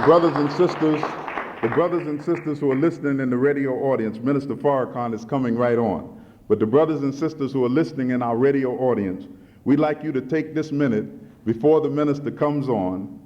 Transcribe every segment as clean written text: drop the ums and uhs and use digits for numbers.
brothers and sisters who are listening in the radio audience, Minister Farrakhan is coming right on. But the brothers and sisters who are listening in our radio audience, we'd like you to take this minute before the minister comes on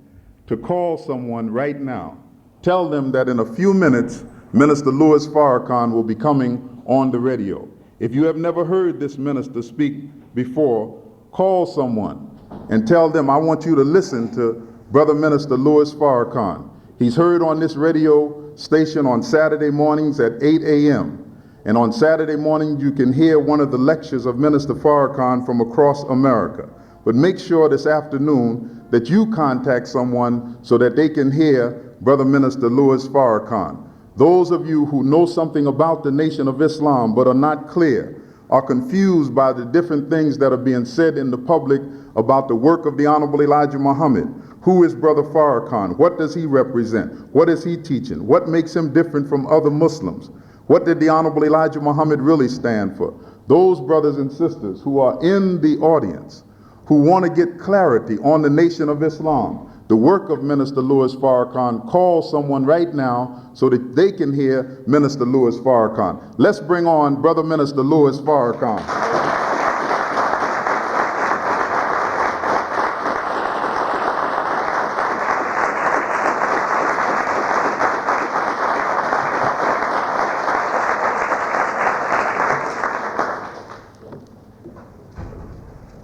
to call someone right now. Tell them that in a few minutes, Minister Louis Farrakhan will be coming on the radio. If you have never heard this minister speak before, call someone and tell them, I want you to listen to Brother Minister Louis Farrakhan. He's heard on this radio station on Saturday mornings at 8 a.m. And on Saturday morning, you can hear one of the lectures of Minister Farrakhan from across America. But make sure this afternoon that you contact someone so that they can hear Brother Minister Louis Farrakhan. Those of you who know something about the Nation of Islam but are not clear, are confused by the different things that are being said in the public about the work of the Honorable Elijah Muhammad. Who is Brother Farrakhan? What does he represent? What is he teaching? What makes him different from other Muslims? What did the Honorable Elijah Muhammad really stand for? Those brothers and sisters who are in the audience, who want to get clarity on the Nation of Islam, the work of Minister Louis Farrakhan, call someone right now so that they can hear Minister Louis Farrakhan. Let's bring on Brother Minister Louis Farrakhan.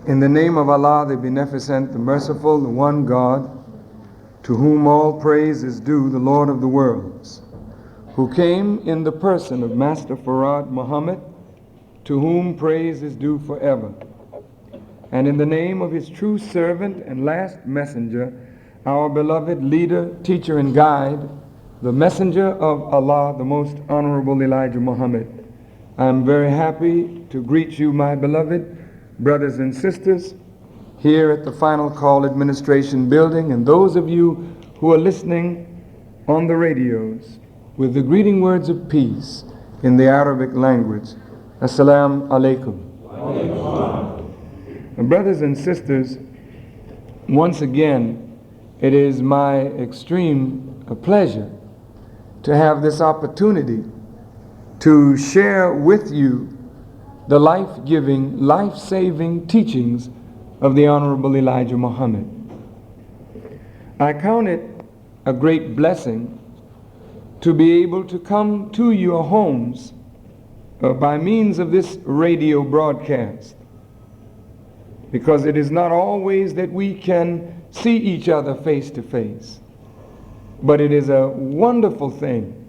In the name of Allah, the Beneficent, the Merciful, the One God, to whom all praise is due, the Lord of the worlds, who came in the person of Master Farad Muhammad, to whom praise is due forever. And in the name of his true servant and last messenger, our beloved leader, teacher, and guide, the messenger of Allah, the most honorable Elijah Muhammad, I am very happy to greet you, my beloved brothers and sisters, here at the Final Call Administration Building, and those of you who are listening on the radios, with the greeting words of peace in the Arabic language. Assalamu alaikum. And brothers and sisters, once again, it is my extreme pleasure to have this opportunity to share with you the life-giving, life-saving teachings of the Honorable Elijah Muhammad. I count it a great blessing to be able to come to your homes by means of this radio broadcast, because it is not always that we can see each other face to face, but it is a wonderful thing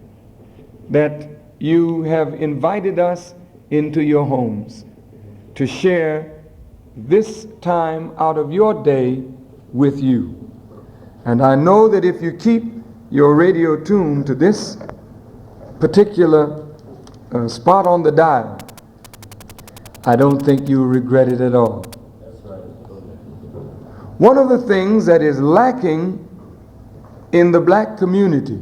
that you have invited us into your homes to share this time out of your day with you. And I know that if you keep your radio tuned to this particular spot on the dial, I don't think you'll regret it at all. One of the things that is lacking in the black community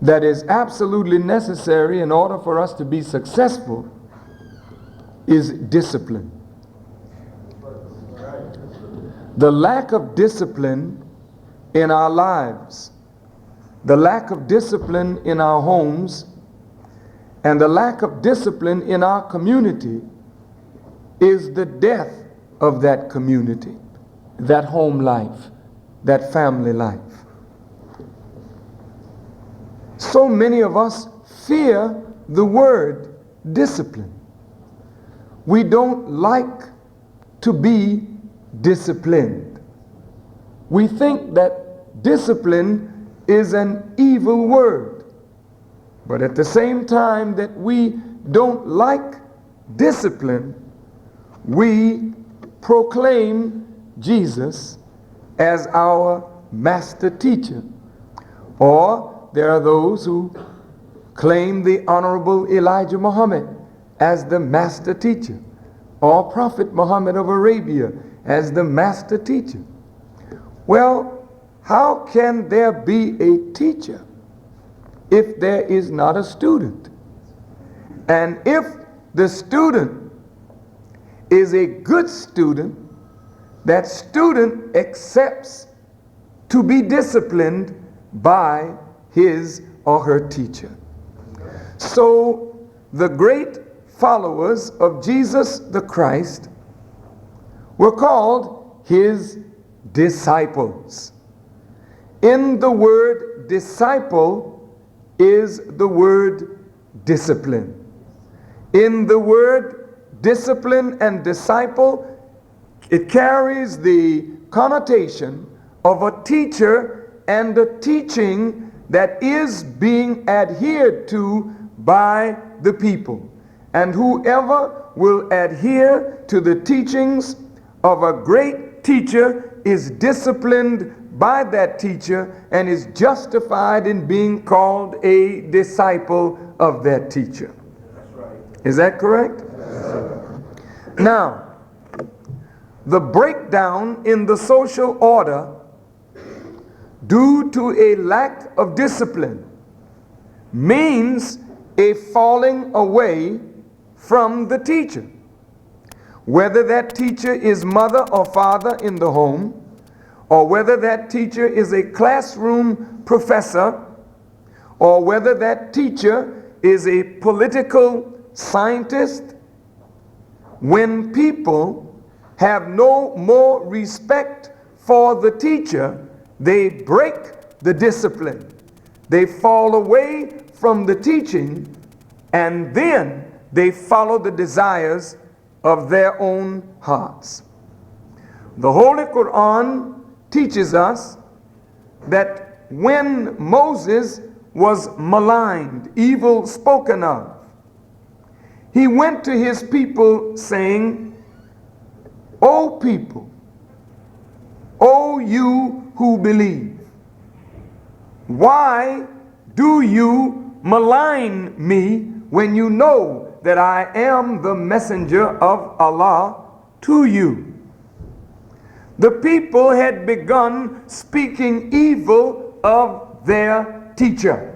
that is absolutely necessary in order for us to be successful is discipline. The lack of discipline in our lives, the lack of discipline in our homes, and the lack of discipline in our community is the death of that community, that home life, that family life. So many of us fear the word discipline. We don't like to be disciplined. We think that discipline is an evil word. But at the same time that we don't like discipline, we proclaim Jesus as our master teacher. Or there are those who claim the Honorable Elijah Muhammad as the master teacher, or Prophet Muhammad of Arabia as the master teacher. Well, how can there be a teacher if there is not a student? And if the student is a good student, that student accepts to be disciplined by his or her teacher. So the great followers of Jesus the Christ were called his disciples. In the word disciple is the word discipline. In the word discipline and disciple, it carries the connotation of a teacher and a teaching that is being adhered to by the people. And whoever will adhere to the teachings of a great teacher is disciplined by that teacher and is justified in being called a disciple of that teacher. That's right. Is that correct? Yes. Now, the breakdown in the social order due to a lack of discipline means a falling away from the teacher. Whether that teacher is mother or father in the home, or whether that teacher is a classroom professor, or whether that teacher is a political scientist, when people have no more respect for the teacher, they break the discipline. They fall away from the teaching, and then they follow the desires of their own hearts. The Holy Quran teaches us that when Moses was maligned, evil spoken of, he went to his people saying, "O people, O you who believe, why do you malign me when you know that I am the messenger of Allah to you?" The people had begun speaking evil of their teacher.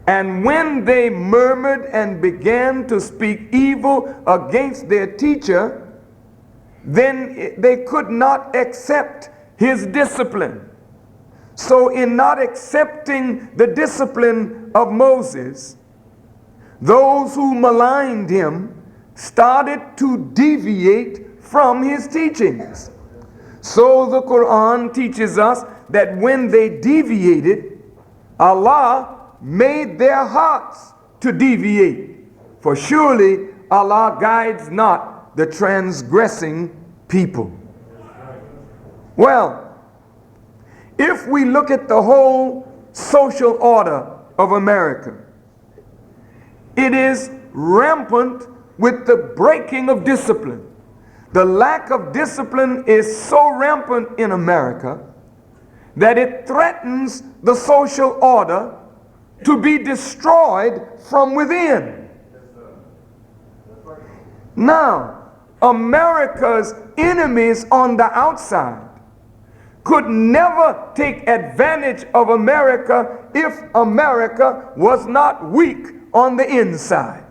And when they murmured and began to speak evil against their teacher, then they could not accept his discipline. So in not accepting the discipline of Moses, those who maligned him started to deviate from his teachings. So the Quran teaches us that when they deviated, Allah made their hearts to deviate. For surely Allah guides not the transgressing people. Well, if we look at the whole social order of America, it is rampant with the breaking of discipline. The lack of discipline is so rampant in America that it threatens the social order to be destroyed from within. Now, America's enemies on the outside could never take advantage of America if America was not weak on the inside.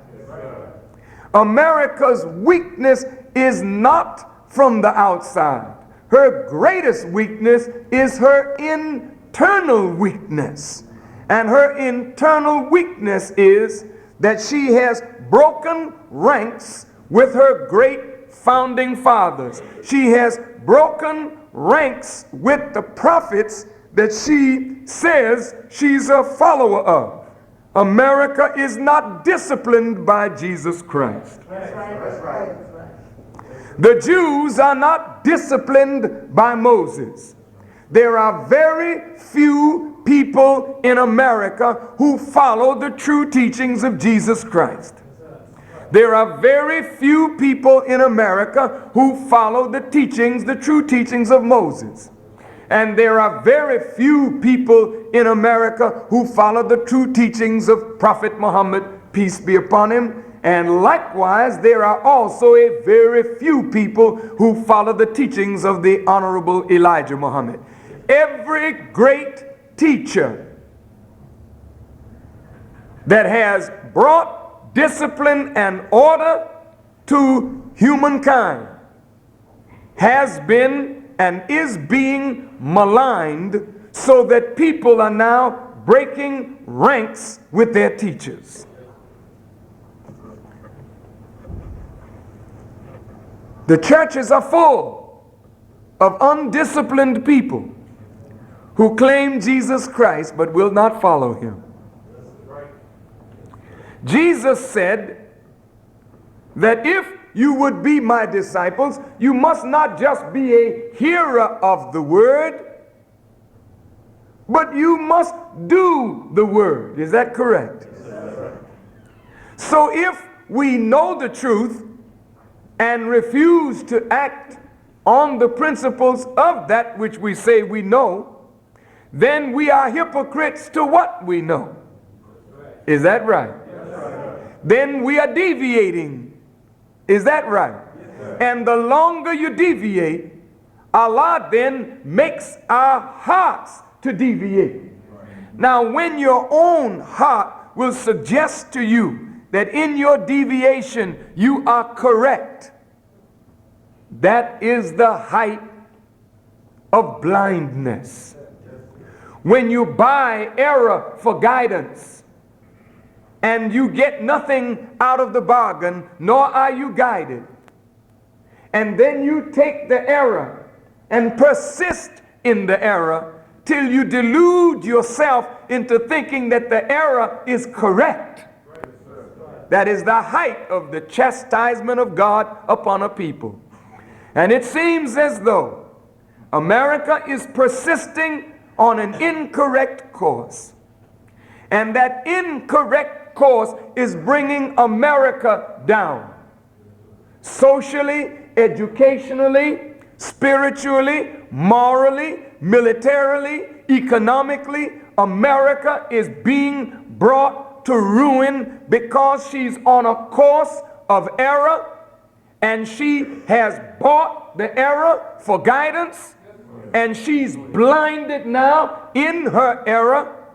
America's weakness is not from the outside. Her greatest weakness is her internal weakness. And her internal weakness is that she has broken ranks with her great founding fathers. She has broken ranks with the prophets that she says she's a follower of. America is not disciplined by Jesus Christ. That's right. That's right. The Jews are not disciplined by Moses. There are very few people in America who follow the true teachings of Jesus Christ. There are very few people in America who follow the teachings, the true teachings of Moses. And there are very few people in America who follow the true teachings of Prophet Muhammad, peace be upon him. And likewise, there are also a very few people who follow the teachings of the Honorable Elijah Muhammad. Every great teacher that has brought discipline and order to humankind has been and is being maligned, so that people are now breaking ranks with their teachers. The churches are full of undisciplined people who claim Jesus Christ but will not follow him. Jesus said that if you would be my disciples, you must not just be a hearer of the word, but you must do the word. Is that correct? So if we know the truth and refuse to act on the principles of that which we say we know, then we are hypocrites to what we know. Is that right? Then we are deviating. Is that right? And the longer you deviate, Allah then makes our hearts to deviate. Now, when your own heart will suggest to you that in your deviation you are correct, that is the height of blindness. When you buy error for guidance and you get nothing out of the bargain, nor are you guided, and then you take the error and persist in the error till you delude yourself into thinking that the error is correct, that is the height of the chastisement of God upon a people. And it seems as though America is persisting on an incorrect course. And that incorrect course is bringing America down. Socially, educationally, spiritually, morally, militarily, economically, America is being brought to ruin because she's on a course of error, and she has bought the error for guidance, and she's blinded now in her error,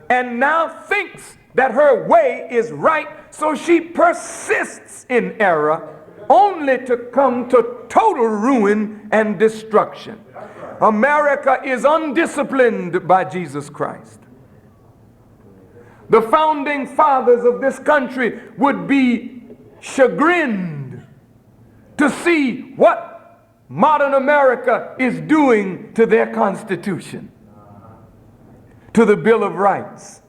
and now thinks that her way is right, so she persists in error, only to come to total ruin and destruction. America is undisciplined by Jesus Christ. The founding fathers of this country would be chagrined to see what modern America is doing to their Constitution, to the Bill of Rights.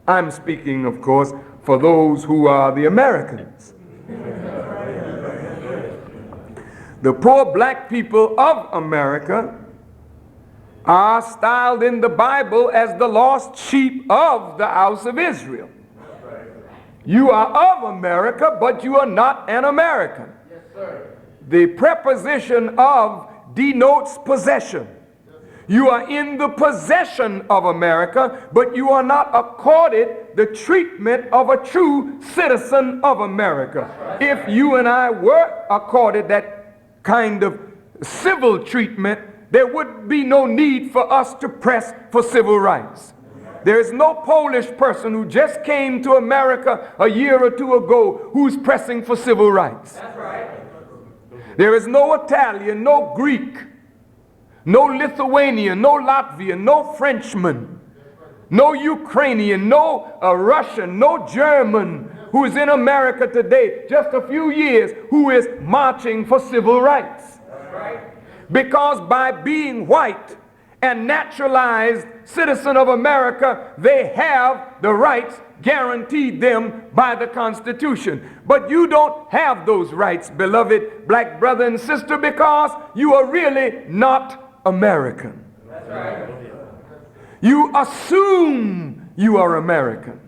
I'm speaking, of course, for those who are the Americans. The poor black people of America are styled in the Bible as the lost sheep of the house of Israel. You are of America, but you are not an American. Yes, sir. The preposition of denotes possession. You are in the possession of America, but you are not accorded the treatment of a true citizen of America. If you and I were accorded that kind of civil treatment, there would be no need for us to press for civil rights. There is no Polish person who just came to America a year or two ago who's pressing for civil rights. That's right. There is no Italian, no Greek, no Lithuanian, no Latvian, no Frenchman, no Ukrainian, no Russian, no German who is in America today, just a few years, who is marching for civil rights. That's right. Because by being white and naturalized citizen of America, they have the rights guaranteed them by the Constitution. But you don't have those rights, beloved black brother and sister, because you are really not American. That's right. You assume you are American.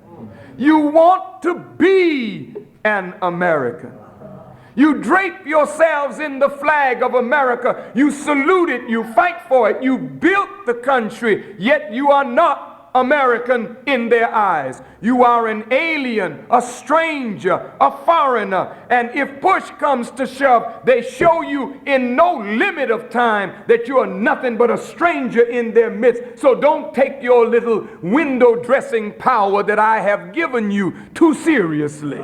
You want to be an American. You drape yourselves in the flag of America. You salute it. You fight for it. You built the country, yet you are not American in their eyes. You are an alien, a stranger, a foreigner. And if push comes to shove, they show you in no limit of time that you are nothing but a stranger in their midst. So don't take your little window dressing power that I have given you too seriously.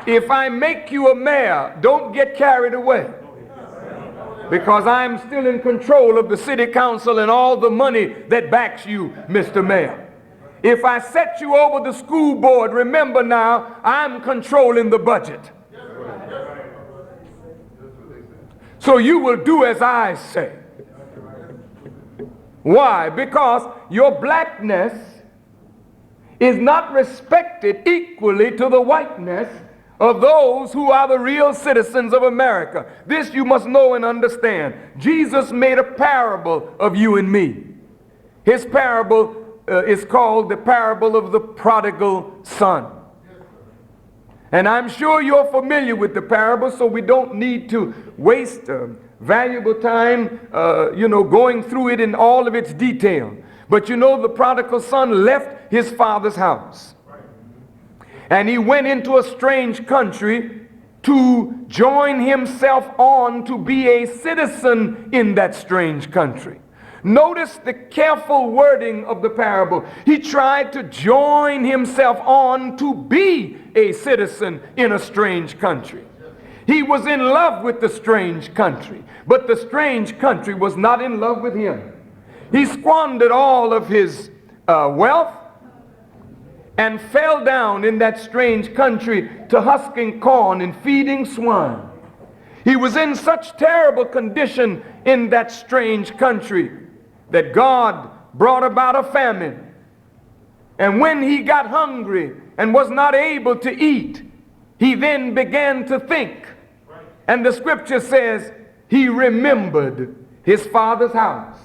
if I make you a mayor, don't get carried away, because I'm still in control of the city council and all the money that backs you, Mr. Mayor. If I set you over the school board, remember now, I'm controlling the budget. So you will do as I say. Why? Because your blackness is not respected equally to the whiteness of those who are the real citizens of America. This you must know and understand. Jesus made a parable of you and me. His parable is called the parable of the prodigal son. And I'm sure you're familiar with the parable, so we don't need to waste valuable time, going through it in all of its detail. But you know, the prodigal son left his father's house. And he went into a strange country to join himself on to be a citizen in that strange country. Notice the careful wording of the parable. He tried to join himself on to be a citizen in a strange country. He was in love with the strange country, but the strange country was not in love with him. He squandered all of his wealth and fell down in that strange country to husking corn and feeding swine. He was in such terrible condition in that strange country that God brought about a famine. And when he got hungry and was not able to eat, he then began to think. And the scripture says he remembered his father's house.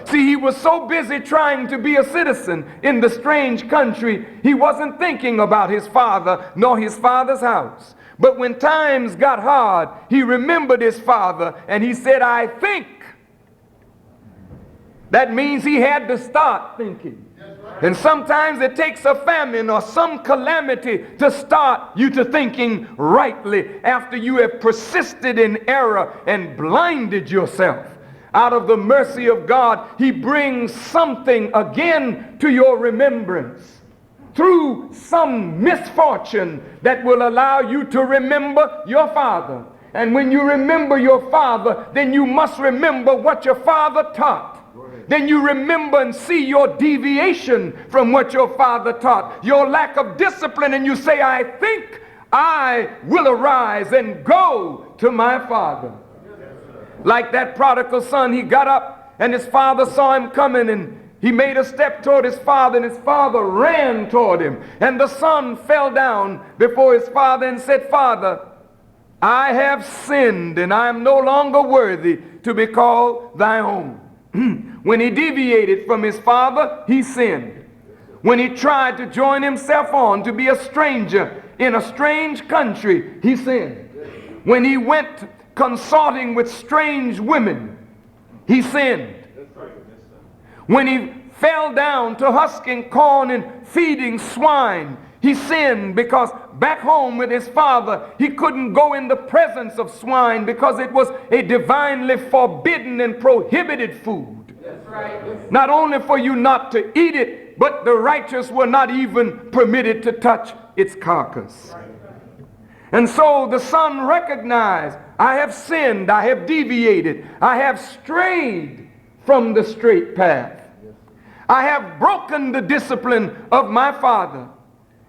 See, he was so busy trying to be a citizen in the strange country, he wasn't thinking about his father nor his father's house. But when times got hard, he remembered his father and he said, I think. That means he had to start thinking. And sometimes it takes a famine or some calamity to start you to thinking rightly after you have persisted in error and blinded yourself. Out of the mercy of God, he brings something again to your remembrance through some misfortune that will allow you to remember your father. And when you remember your father, then you must remember what your father taught. Then you remember and see your deviation from what your father taught, your lack of discipline, and you say, I think I will arise and go to my father. Like that prodigal son, he got up and his father saw him coming and he made a step toward his father and his father ran toward him. And the son fell down before his father and said, Father, I have sinned and I am no longer worthy to be called thy own. When he deviated from his father, he sinned. When he tried to join himself on to be a stranger in a strange country, he sinned. When he went consorting with strange women, he sinned. When he fell down to husking corn and feeding swine, he sinned, because back home with his father, he couldn't go in the presence of swine because it was a divinely forbidden and prohibited food. That's right. Not only for you not to eat it, but the righteous were not even permitted to touch its carcass. And so the son recognized, I have sinned, I have deviated, I have strayed from the straight path. I have broken the discipline of my father.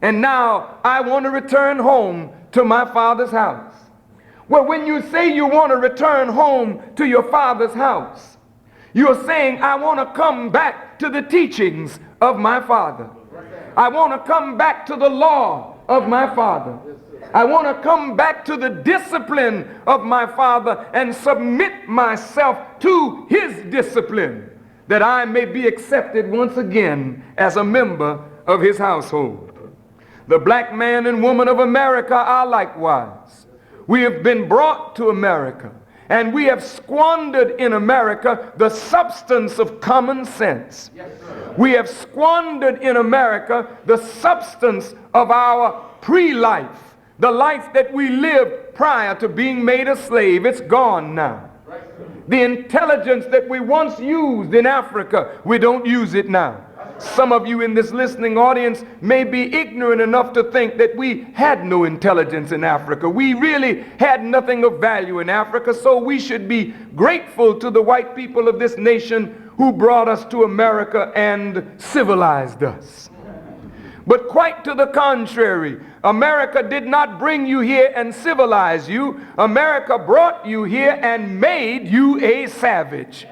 And now I want to return home to my father's house. Well, when you say you want to return home to your father's house, you're saying, I want to come back to the teachings of my father. I want to come back to the law of my father. I want to come back to the discipline of my father and submit myself to his discipline, that I may be accepted once again as a member of his household. The black man and woman of America are likewise. We have been brought to America, and we have squandered in America the substance of common sense. We have squandered in America the substance of our pre-life, the life that we lived prior to being made a slave. It's gone now. The intelligence that we once used in Africa, we don't use it now. Some of you in this listening audience may be ignorant enough to think that we had no intelligence in Africa. We really had nothing of value in Africa, so we should be grateful to the white people of this nation who brought us to America and civilized us. But quite to the contrary, America did not bring you here and civilize you. America brought you here and made you a savage.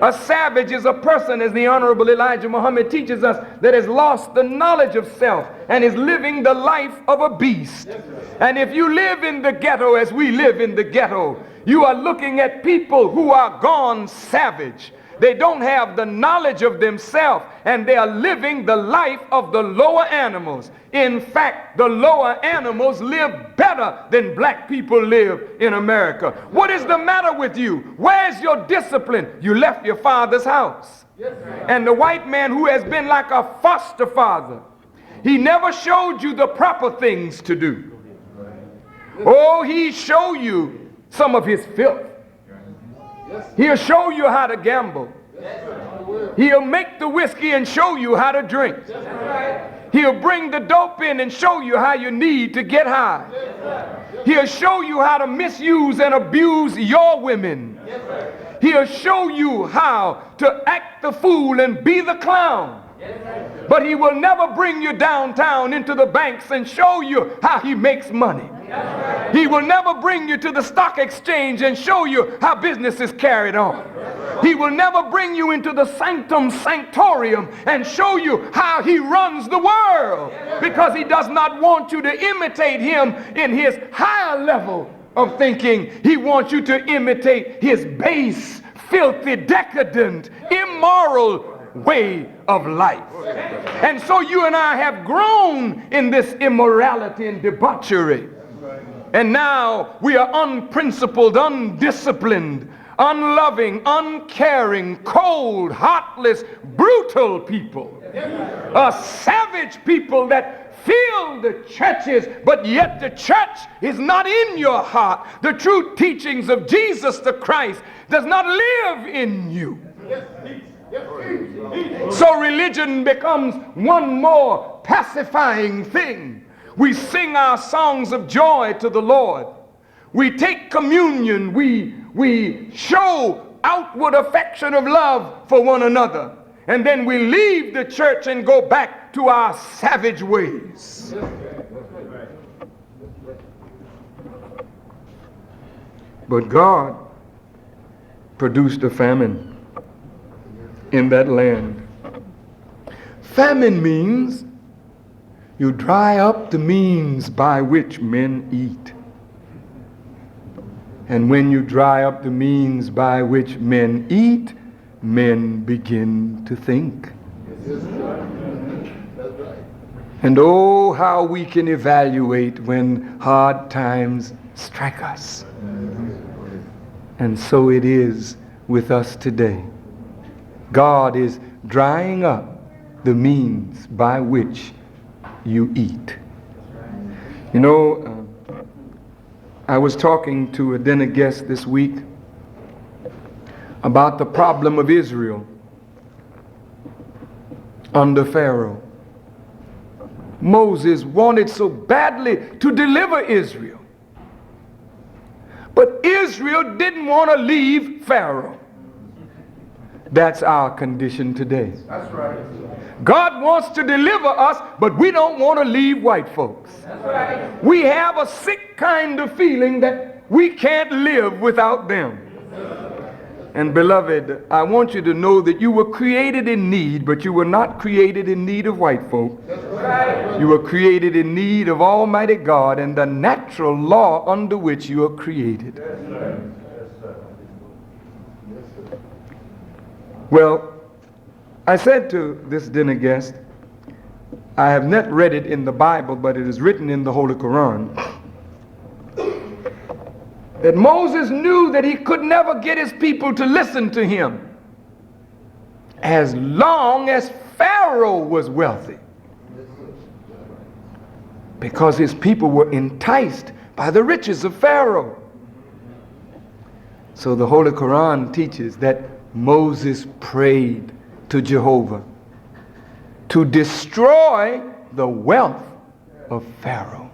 A savage is a person, as the Honorable Elijah Muhammad teaches us, that has lost the knowledge of self and is living the life of a beast. And if you live in the ghetto as we live in the ghetto, you are looking at people who are gone savage. They don't have the knowledge of themselves, and they are living the life of the lower animals. In fact, the lower animals live better than black people live in America. What is the matter with you? Where's your discipline? You left your father's house. And the white man who has been like a foster father, he never showed you the proper things to do. Oh, he showed you some of his filth. He'll show you how to gamble. He'll make the whiskey and show you how to drink. He'll bring the dope in and show you how you need to get high. He'll show you how to misuse and abuse your women. He'll show you how to act the fool and be the clown. But he will never bring you downtown into the banks and show you how he makes money. He will never bring you to the stock exchange and show you how business is carried on. He will never bring you into the sanctum sanctorium and show you how he runs the world, because he does not want you to imitate him in his higher level of thinking. He wants you to imitate his base, filthy, decadent, immoral way of life. And so you and I have grown in this immorality and debauchery. And now we are unprincipled, undisciplined, unloving, uncaring, cold, heartless, brutal people. A savage people that fill the churches, but yet the church is not in your heart. The true teachings of Jesus the Christ does not live in you. So religion becomes one more pacifying thing. We sing our songs of joy to the Lord. We take communion. We show outward affection of love for one another. And then we leave the church and go back to our savage ways. But God produced a famine in that land. Famine means you dry up the means by which men eat. And when you dry up the means by which men eat, men begin to think. And oh, how we can evaluate when hard times strike us. And so it is with us today. God is drying up the means by which you eat. You know, I was talking to a dinner guest this week about the problem of Israel under Pharaoh. Moses wanted so badly to deliver Israel, but Israel didn't want to leave Pharaoh. That's our condition today. That's right. God wants to deliver us, but we don't want to leave white folks. That's right. We have a sick kind of feeling that we can't live without them. And beloved, I want you to know that you were created in need, but you were not created in need of white folk. Right. You were created in need of Almighty God and the natural law under which you are created. Yes, sir. Yes, sir. Yes, sir. Well, I said to this dinner guest, I have not read it in the Bible, but it is written in the Holy Quran, that Moses knew that he could never get his people to listen to him as long as Pharaoh was wealthy, because his people were enticed by the riches of Pharaoh. So the Holy Quran teaches that Moses prayed to Jehovah to destroy the wealth of Pharaoh.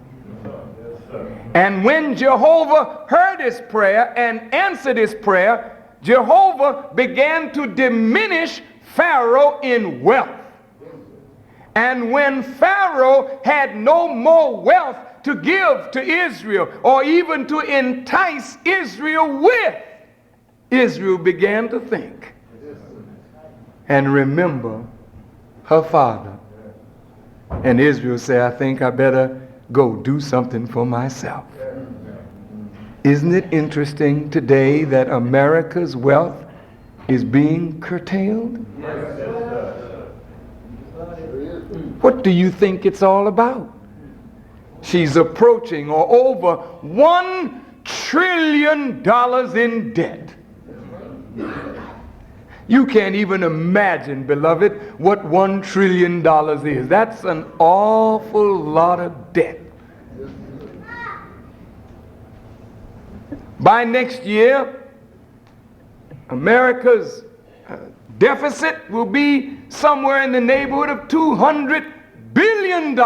And when Jehovah heard his prayer and answered his prayer, Jehovah began to diminish Pharaoh in wealth. And when Pharaoh had no more wealth to give to Israel or even to entice Israel with, Israel began to think and remember her father. And Israel said, I think I better go do something for myself. Isn't it interesting today that America's wealth is being curtailed? What do you think it's all about? She's approaching or over $1 trillion in debt. You can't even imagine, beloved, what $1 trillion is. That's an awful lot of debt. By next year, America's deficit will be somewhere in the neighborhood of $200 billion.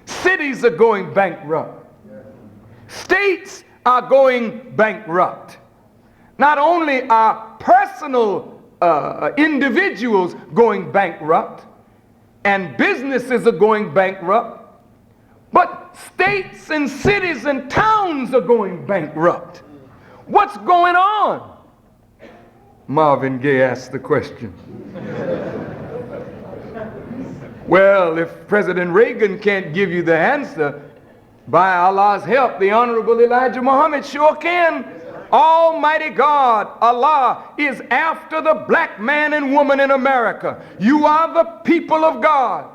Cities are going bankrupt. States are going bankrupt. Not only are personal individuals going bankrupt and businesses are going bankrupt, but states and cities and towns are going bankrupt. What's going on? Marvin Gaye asked the question. Well, if President Reagan can't give you the answer, by Allah's help, the Honorable Elijah Muhammad sure can. Almighty God, Allah, is after the black man and woman in America. You are the people of God.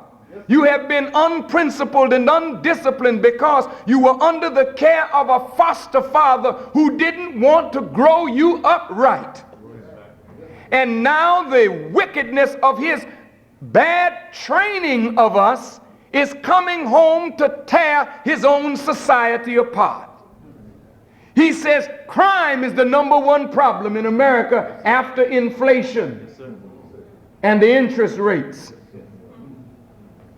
You have been unprincipled and undisciplined because you were under the care of a foster father who didn't want to grow you up right. And now the wickedness of his bad training of us is coming home to tear his own society apart. He says crime is the #1 problem in America after inflation and the interest rates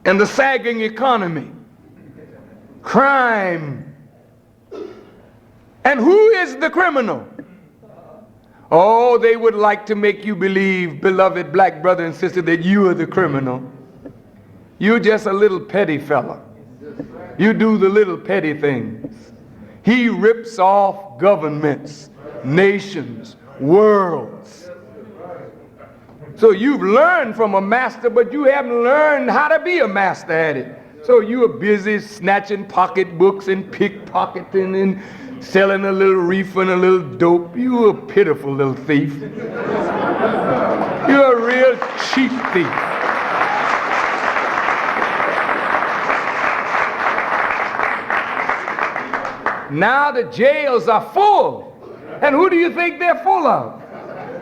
and the sagging economy. Crime. And who is the criminal? Oh, they would like to make you believe, beloved black brother and sister, that you are the criminal. You're just a little petty fella. You do the little petty things. He rips off governments, nations, worlds. So you've learned from a master, but you haven't learned how to be a master at it. So you are busy snatching pocketbooks and pickpocketing and selling a little reefer and a little dope. You're a pitiful little thief. You're a real cheap thief. Now the jails are full. And who do you think they're full of?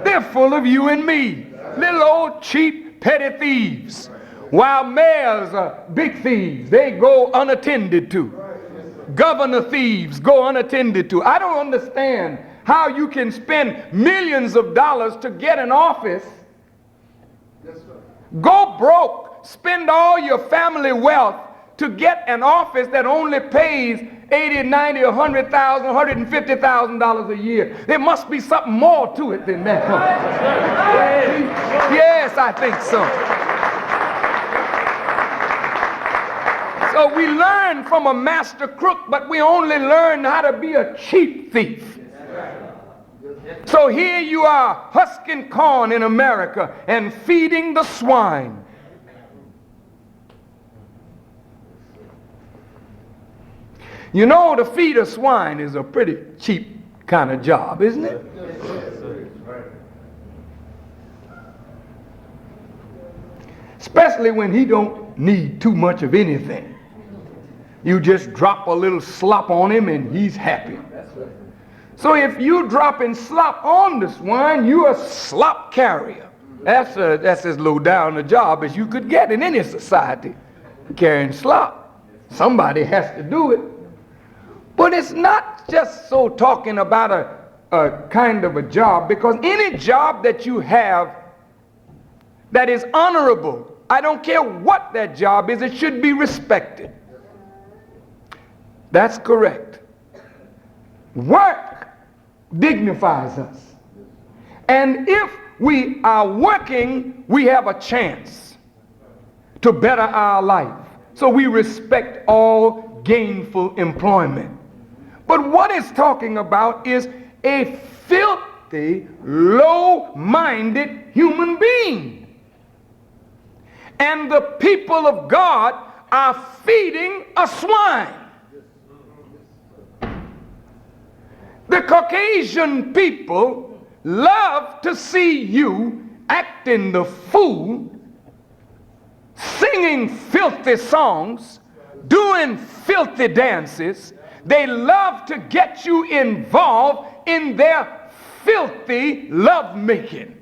They're full of you and me. Little old cheap petty thieves. While mayors are big thieves, they go unattended to. Governor thieves go unattended to. I don't understand how you can spend millions of dollars to get an office, go broke, spend all your family wealth to get an office that only pays $80, $90, $100,000, $150,000 a year. There must be something more to it than that. Yes, I think so. So we learn from a master crook, but we only learn how to be a cheap thief. So here you are husking corn in America and feeding the swine. You know, to feed a swine is a pretty cheap kind of job, isn't it? Especially when he don't need too much of anything. You just drop a little slop on him and he's happy. So if you dropping slop on the swine, you're a slop carrier. That's as low down a job as you could get in any society, carrying slop. Somebody has to do it. But it's not just so talking about a kind of a job, because any job that you have that is honorable. I don't care what that job is, it should be respected. That's correct. Work dignifies us. And if we are working, we have a chance to better our life. So we respect all gainful employment. But what it's talking about is a filthy, low-minded human being. And the people of God are feeding a swine. The Caucasian people love to see you acting the fool, singing filthy songs, doing filthy dances. They love to get you involved in their filthy lovemaking.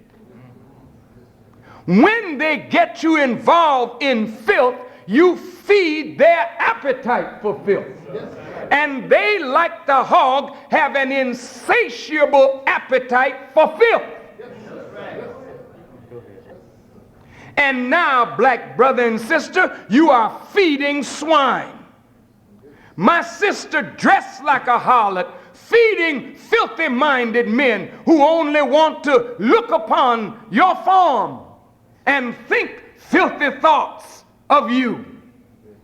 When they get you involved in filth, you feed their appetite for filth. And they, like the hog, have an insatiable appetite for filth. And now, black brother and sister, you are feeding swine. My sister dressed like a harlot, feeding filthy-minded men who only want to look upon your form and think filthy thoughts of you.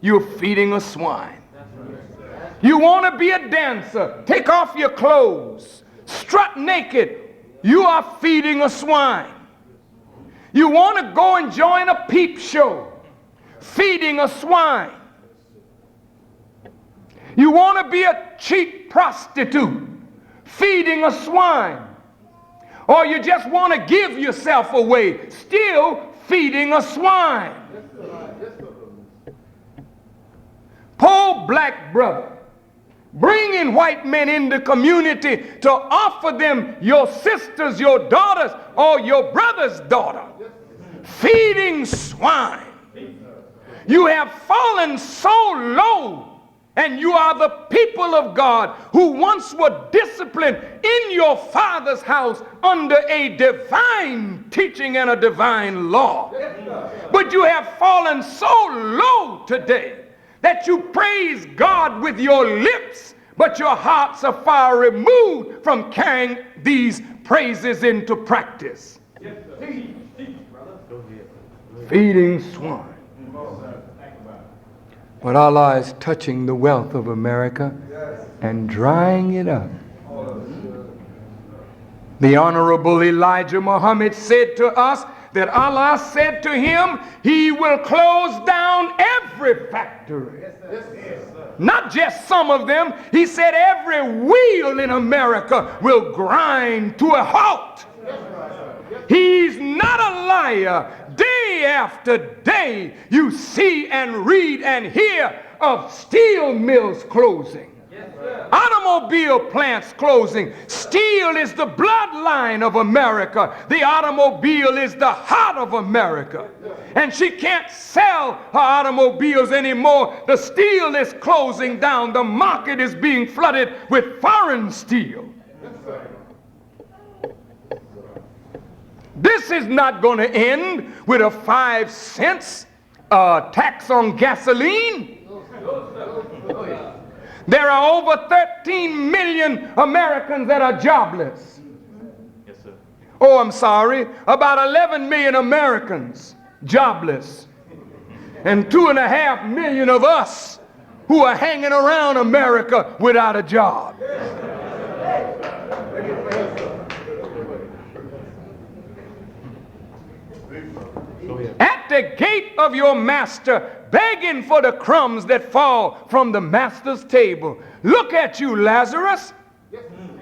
You're feeding a swine. You want to be a dancer, take off your clothes, strut naked. You are feeding a swine. You want to go and join a peep show, feeding a swine. You want to be a cheap prostitute, feeding a swine. Or you just want to give yourself away, still feeding a swine. Poor black brother, bringing white men in the community to offer them your sisters, your daughters, or your brother's daughter. Feeding swine. You have fallen so low, and you are the people of God who once were disciplined in your father's house under a divine teaching and a divine law. But you have fallen so low today that you praise God with your lips, but your hearts are far removed from carrying these praises into practice. Feeding swine. But Allah is touching the wealth of America and drying it up. The Honorable Elijah Muhammad said to us that Allah said to him, He will close down every factory. Not just some of them. He said every wheel in America will grind to a halt. He's not a liar. Day after day, you see and read and hear of steel mills closing, automobile plants closing. Steel is the bloodline of America. The automobile is the heart of America. And she can't sell her automobiles anymore. The steel is closing down. The market is being flooded with foreign steel. This is not going to end with a 5 cents tax on gasoline. There are over 13 million Americans that are jobless. Yes, sir. Oh, I'm sorry, about 11 million Americans jobless. And 2.5 million of us who are hanging around America without a job. At the gate of your master, begging for the crumbs that fall from the master's table. Look at you, Lazarus.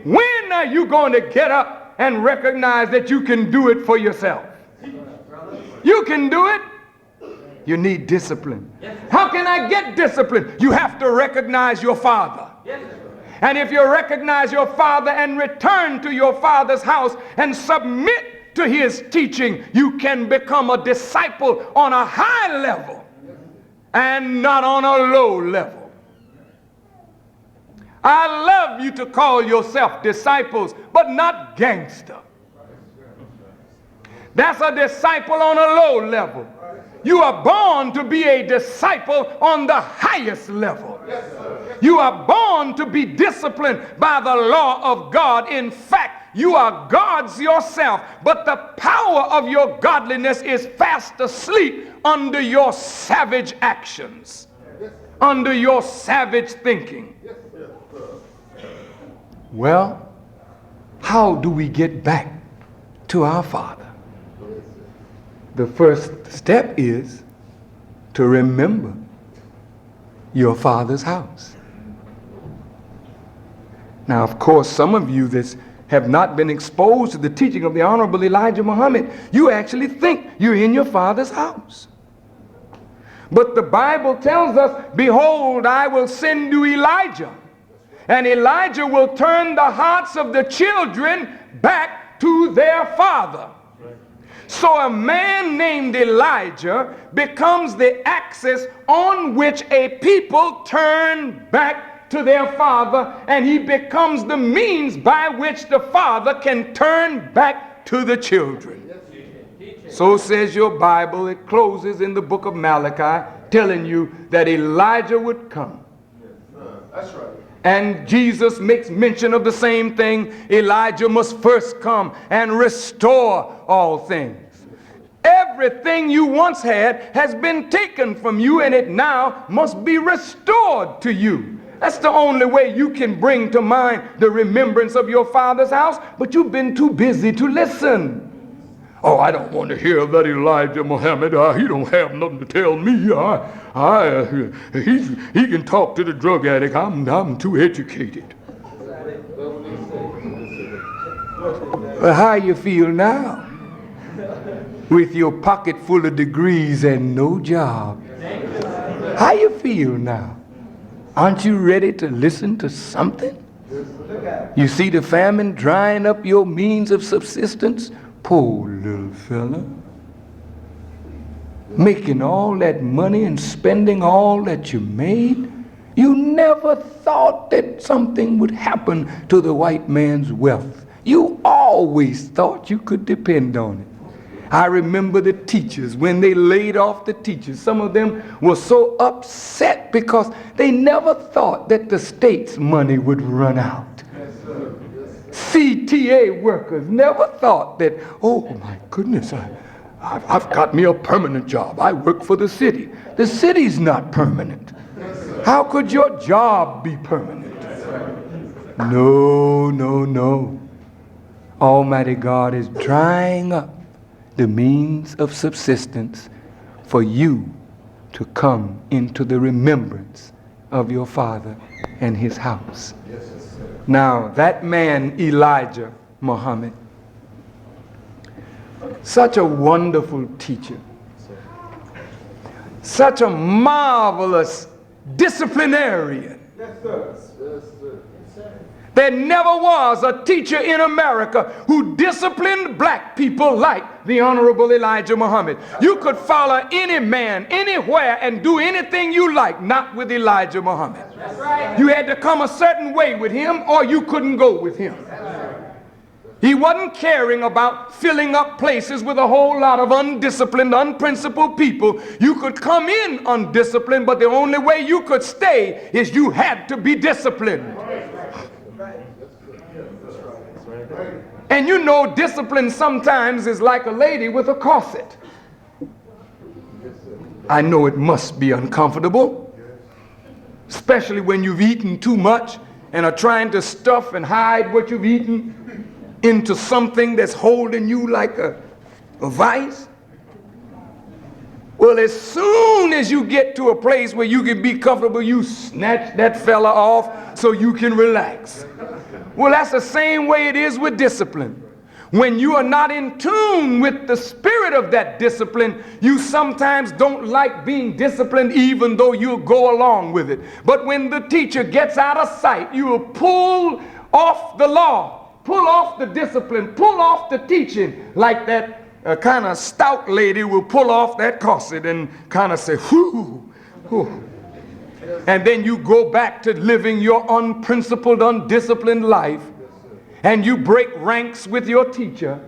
When are you going to get up and recognize that you can do it for yourself? You can do it. You need discipline. How can I get discipline? You have to recognize your father. And if you recognize your father and return to your father's house and submit to his teaching, you can become a disciple on a high level and not on a low level. I love you to call yourself disciples, but not gangster. That's a disciple on a low level. You are born to be a disciple on the highest level. You are born to be disciplined by the law of God. In fact, you are God's yourself, but the power of your godliness is fast asleep under your savage actions, under your savage thinking. Well, how do we get back to our Father? The first step is to remember your Father's house. Now, of course, some of you that have not been exposed to the teaching of the Honorable Elijah Muhammad, you actually think you're in your Father's house. But the Bible tells us, behold, I will send you Elijah, and Elijah will turn the hearts of the children back to their father. So a man named Elijah becomes the axis on which a people turn back to their father, and he becomes the means by which the father can turn back to the children. So says your Bible. It closes in the book of Malachi telling you that Elijah would come. That's right. And Jesus makes mention of the same thing. Elijah must first come and restore all things. Everything you once had has been taken from you, and it now must be restored to you. That's the only way you can bring to mind the remembrance of your Father's house, but you've been too busy to listen. Oh, I don't want to hear that Elijah Muhammad. He don't have nothing to tell me. He can talk to the drug addict. I'm too educated. Well, how you feel now? With your pocket full of degrees and no job. How you feel now? Aren't you ready to listen to something? You see the famine drying up your means of subsistence? Poor little fella. Making all that money and spending all that you made. You never thought that something would happen to the white man's wealth. You always thought you could depend on it. I remember the teachers, when they laid off the teachers, some of them were so upset because they never thought that the state's money would run out. CTA workers never thought that, oh my goodness, I've got me a permanent job. I work for the city. The city's not permanent. How could your job be permanent? No, no, no. Almighty God is drying up the means of subsistence for you to come into the remembrance of your Father and his house. Now, that man, Elijah Muhammad, such a wonderful teacher, such a marvelous disciplinarian. There never was a teacher in America who disciplined black people like the Honorable Elijah Muhammad. You could follow any man, anywhere, and do anything you like, not with Elijah Muhammad. You had to come a certain way with him, or you couldn't go with him. He wasn't caring about filling up places with a whole lot of undisciplined, unprincipled people. You could come in undisciplined, but the only way you could stay is you had to be disciplined. And you know, discipline sometimes is like a lady with a corset. I know it must be uncomfortable, especially when you've eaten too much and are trying to stuff and hide what you've eaten into something that's holding you like a vice. Well, as soon as you get to a place where you can be comfortable, you snatch that fella off so you can relax. Well, that's the same way it is with discipline. When you are not in tune with the spirit of that discipline, you sometimes don't like being disciplined even though you'll go along with it. But when the teacher gets out of sight, you will pull off the law, pull off the discipline, pull off the teaching, like that kind of stout lady will pull off that corset and kind of say, whoo, whoo. And then you go back to living your unprincipled, undisciplined life, and you break ranks with your teacher,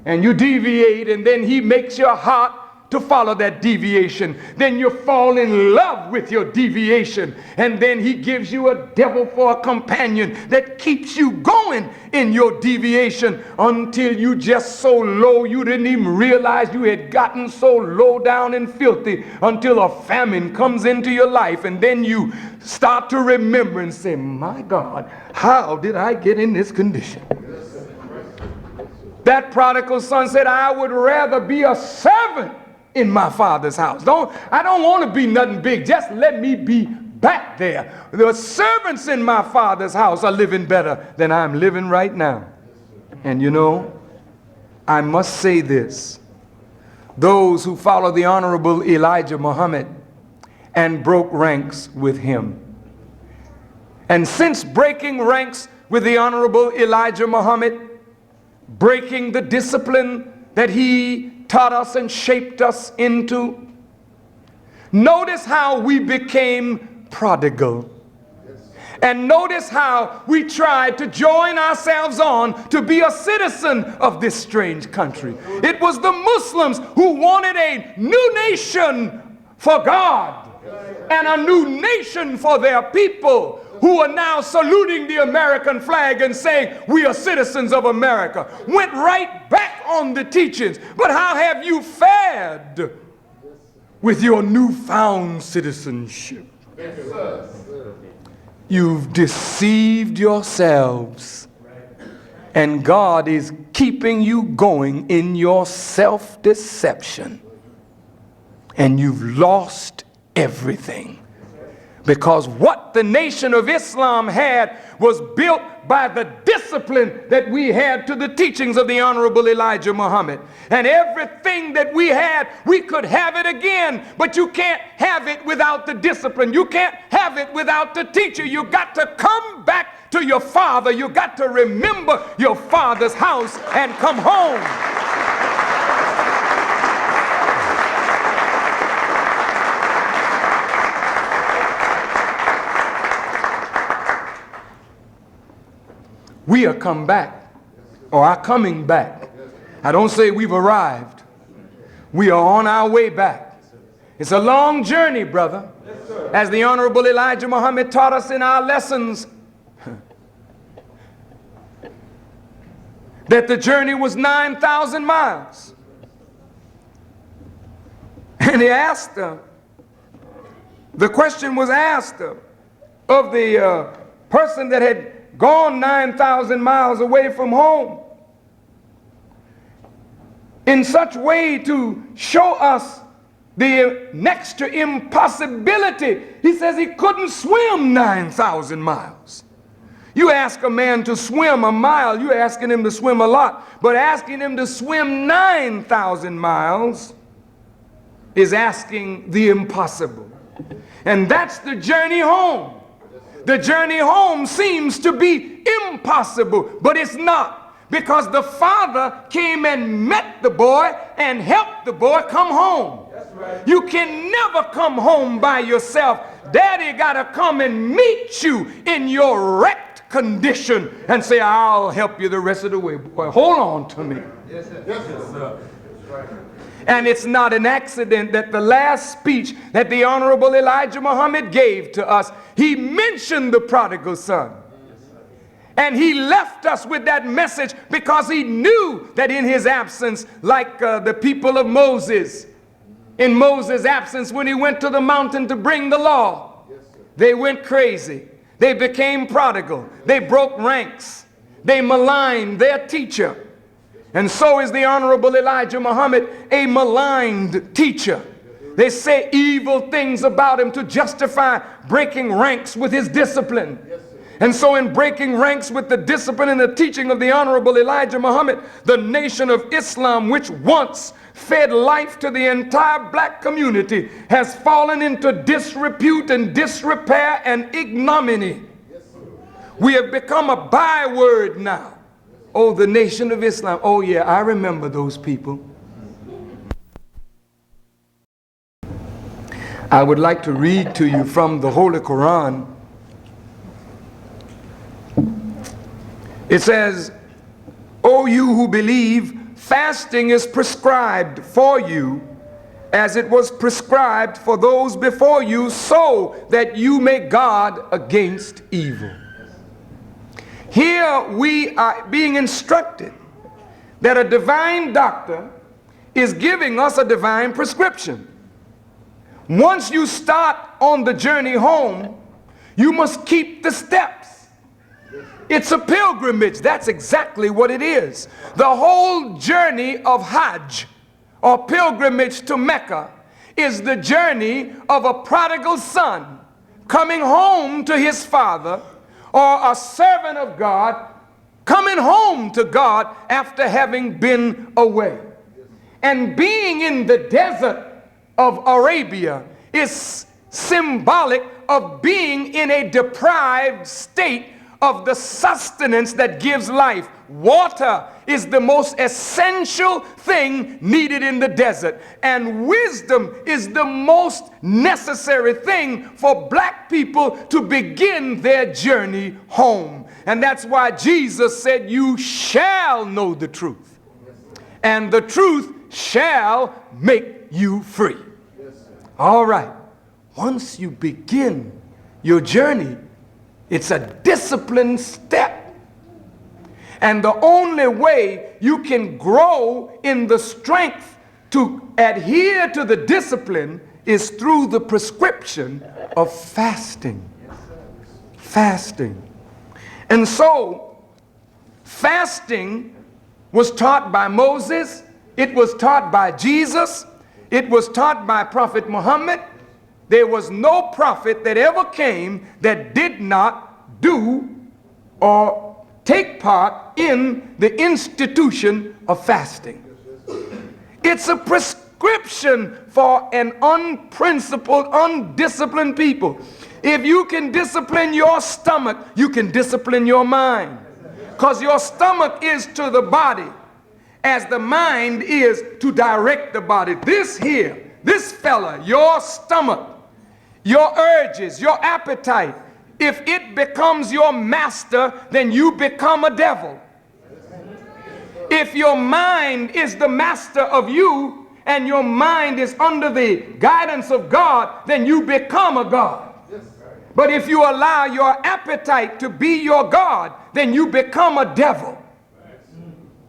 and you deviate, and then he makes your heart to follow that deviation. Then you fall in love with your deviation, and then he gives you a devil for a companion that keeps you going in your deviation until you just so low you didn't even realize you had gotten so low down and filthy, until a famine comes into your life, and then you start to remember and say, my God, how did I get in this condition? That prodigal son said, I would rather be a servant in my father's house. I don't want to be nothing big. Just let me be back there. The servants in my father's house are living better than I'm living right now. And you know, I must say this. Those who follow the Honorable Elijah Muhammad and broke ranks with him. And since breaking ranks with the Honorable Elijah Muhammad, breaking the discipline that he taught us and shaped us into, notice how we became prodigal. And notice how we tried to join ourselves on to be a citizen of this strange country. It was the Muslims who wanted a new nation for God and a new nation for their people, who are now saluting the American flag and saying, we are citizens of America. Went right back on the teachings. But how have you fared with your newfound citizenship? You've deceived yourselves, and God is keeping you going in your self-deception, and you've lost everything. Because what the Nation of Islam had was built by the discipline that we had to the teachings of the Honorable Elijah Muhammad. And everything that we had, we could have it again, but you can't have it without the discipline. You can't have it without the teacher. You got to come back to your father. You got to remember your father's house and come home. We are come back, or are coming back. I don't say we've arrived. We are on our way back. It's a long journey, brother. As the Honorable Elijah Muhammad taught us in our lessons, that the journey was 9,000 miles. And he asked them, the question was asked of the person that had gone 9,000 miles away from home, in such way to show us the next to impossibility. He says he couldn't swim 9,000 miles. You ask a man to swim a mile, you're asking him to swim a lot. But asking him to swim 9,000 miles is asking the impossible. And that's the journey home. The journey home seems to be impossible, but it's not, because the father came and met the boy and helped the boy come home. That's right. You can never come home by yourself. Daddy got to come and meet you in your wrecked condition and say, I'll help you the rest of the way. Boy, hold on to me. Yes, sir. Yes, sir. That's right. And it's not an accident that the last speech that the Honorable Elijah Muhammad gave to us, he mentioned the prodigal son. And he left us with that message because he knew that in his absence, like the people of Moses, in Moses' absence when he went to the mountain to bring the law, they went crazy. They became prodigal. They broke ranks. They maligned their teacher. And so is the Honorable Elijah Muhammad a maligned teacher. They say evil things about him to justify breaking ranks with his discipline. And so in breaking ranks with the discipline and the teaching of the Honorable Elijah Muhammad, the Nation of Islam, which once fed life to the entire black community, has fallen into disrepute and disrepair and ignominy. We have become a byword now. Oh, the Nation of Islam. Oh, yeah, I remember those people. I would like to read to you from the Holy Quran. It says, O you who believe, fasting is prescribed for you as it was prescribed for those before you, so that you may guard against evil. Here we are being instructed that a divine doctor is giving us a divine prescription. Once you start on the journey home, you must keep the steps. It's a pilgrimage. That's exactly what it is. The whole journey of Hajj, or pilgrimage to Mecca, is the journey of a prodigal son coming home to his father, or a servant of God coming home to God after having been away. And being in the desert of Arabia is symbolic of being in a deprived state of the sustenance that gives life. Water is the most essential thing needed in the desert, and wisdom is the most necessary thing for black people to begin their journey home. And that's why Jesus said, you shall know the truth, and the truth shall make you free. All right, once you begin your journey, it's a disciplined step. And the only way you can grow in the strength to adhere to the discipline is through the prescription of fasting. Fasting. And so, fasting was taught by Moses, it was taught by Jesus, it was taught by Prophet Muhammad. There was no prophet that ever came that did not do or take part in the institution of fasting. It's a prescription for an unprincipled, undisciplined people. If you can discipline your stomach, you can discipline your mind. Because your stomach is to the body as the mind is to direct the body. This here, this fella, your stomach, your urges, your appetite, if it becomes your master, then you become a devil. If your mind is the master of you and your mind is under the guidance of God, then you become a god. But if you allow your appetite to be your god, then you become a devil.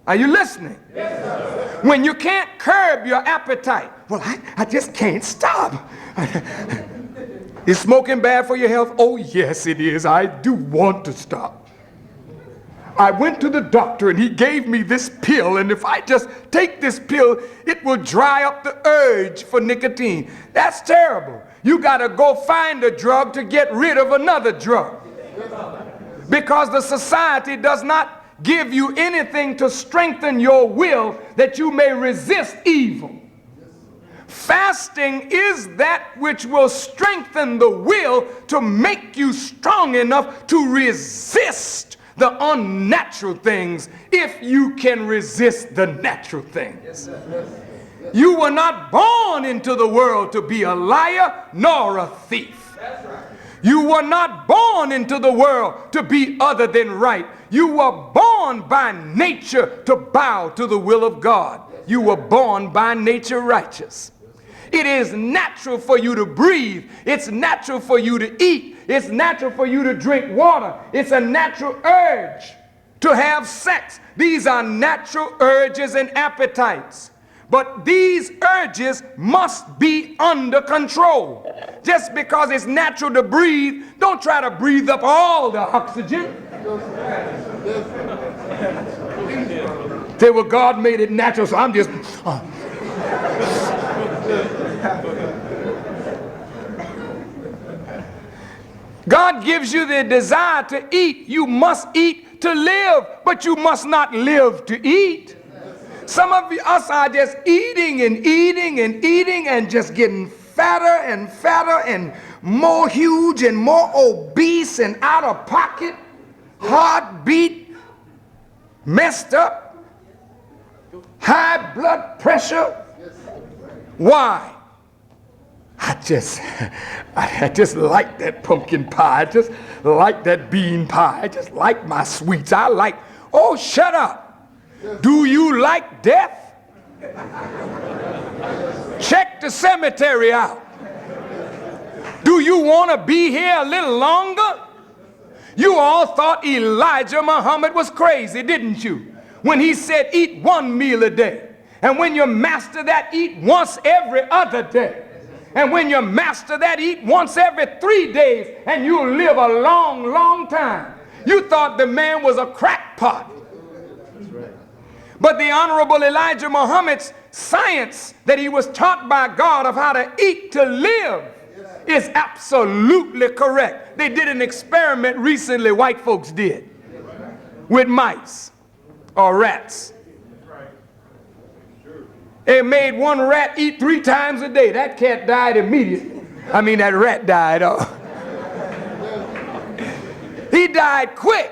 Are you listening? Yes, when you can't curb your appetite, well, I just can't stop. Is smoking bad for your health? Oh, yes, it is. I do want to stop. I went to the doctor and he gave me this pill, and if I just take this pill, it will dry up the urge for nicotine. That's terrible. You got to go find a drug to get rid of another drug. Because the society does not give you anything to strengthen your will that you may resist evil. Fasting is that which will strengthen the will to make you strong enough to resist the unnatural things if you can resist the natural things. You were not born into the world to be a liar nor a thief. You were not born into the world to be other than right. You were born by nature to bow to the will of God. You were born by nature righteous. It is natural for you to breathe. It's natural for you to eat. It's natural for you to drink water. It's a natural urge to have sex. These are natural urges and appetites. But these urges must be under control. Just because it's natural to breathe, don't try to breathe up all the oxygen. Say, well, God made it natural, so I'm just... God gives you the desire to eat. You must eat to live, but you must not live to eat. Some of us are just eating and eating and eating and just getting fatter and more huge and more obese and out of pocket, heartbeat messed up, high blood pressure. Why? I just like that pumpkin pie. I just like that bean pie. I just like my sweets. Oh, shut up. Do you like death? Check the cemetery out. Do you want to be here a little longer? You all thought Elijah Muhammad was crazy, didn't you? When he said, eat one meal a day. And when you master that, eat once every other day. And when you master that, eat once every 3 days, and you'll live a long, long time. You thought the man was a crackpot. But the Honorable Elijah Muhammad's science that he was taught by God of how to eat to live is absolutely correct. They did an experiment recently, white folks did, with mice or rats. They made one rat eat 3 times a day. That cat died immediately. I mean, that rat died. He died quick.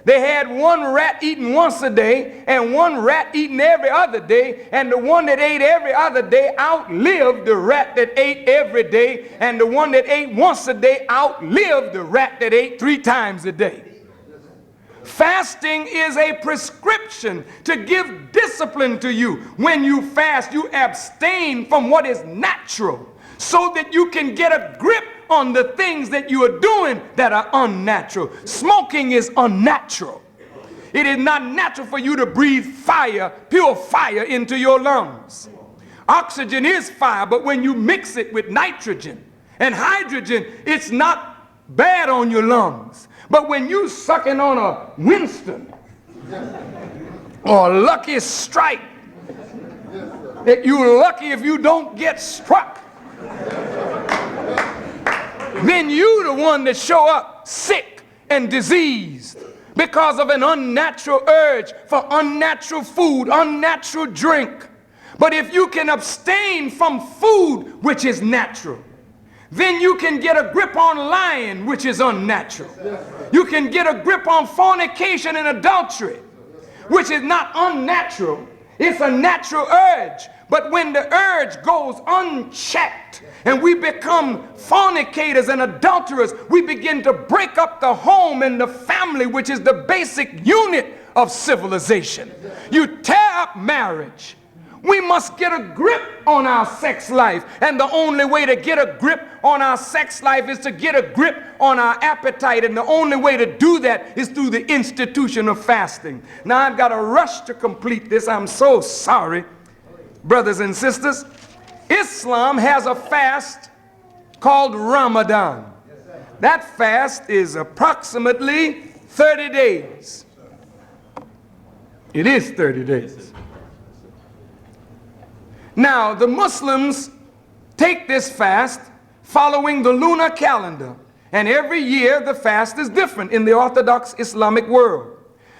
They had one rat eating once a day and one rat eating every other day, and the one that ate every other day outlived the rat that ate every day, and the one that ate once a day outlived the rat that ate 3 times a day. Fasting is a prescription to give discipline to you. When you fast, you abstain from what is natural so that you can get a grip on the things that you are doing that are unnatural. Smoking is unnatural. It is not natural for you to breathe fire, pure fire, into your lungs. Oxygen is fire, but when you mix it with nitrogen and hydrogen, it's not bad on your lungs. But when you sucking on a Winston or a Lucky Strike, that you're lucky if you don't get struck, then you the one that show up sick and diseased because of an unnatural urge for unnatural food, unnatural drink. But if you can abstain from food which is natural, then you can get a grip on lying, which is unnatural. You can get a grip on fornication and adultery, which is not unnatural. It's a natural urge. But when the urge goes unchecked and we become fornicators and adulterers, we begin to break up the home and the family, which is the basic unit of civilization. You tear up marriage. We must get a grip on our sex life. And the only way to get a grip on our sex life is to get a grip on our appetite. And the only way to do that is through the institution of fasting. Now, I've got to rush to complete this. I'm so sorry, brothers and sisters. Islam has a fast called Ramadan. That fast is approximately 30 days. It is 30 days. Now, the Muslims take this fast following the lunar calendar, and every year the fast is different in the Orthodox Islamic world.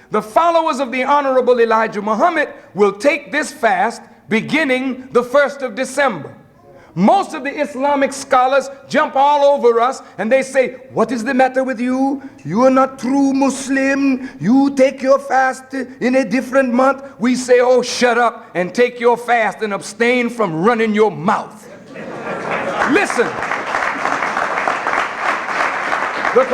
The followers of the Honorable Elijah Muhammad will take this fast beginning the 1st of December. Most of the Islamic scholars jump all over us and they say, what is the matter with you? You are not true Muslim. You take your fast in a different month. We say, oh, shut up and take your fast and abstain from running your mouth. Listen, the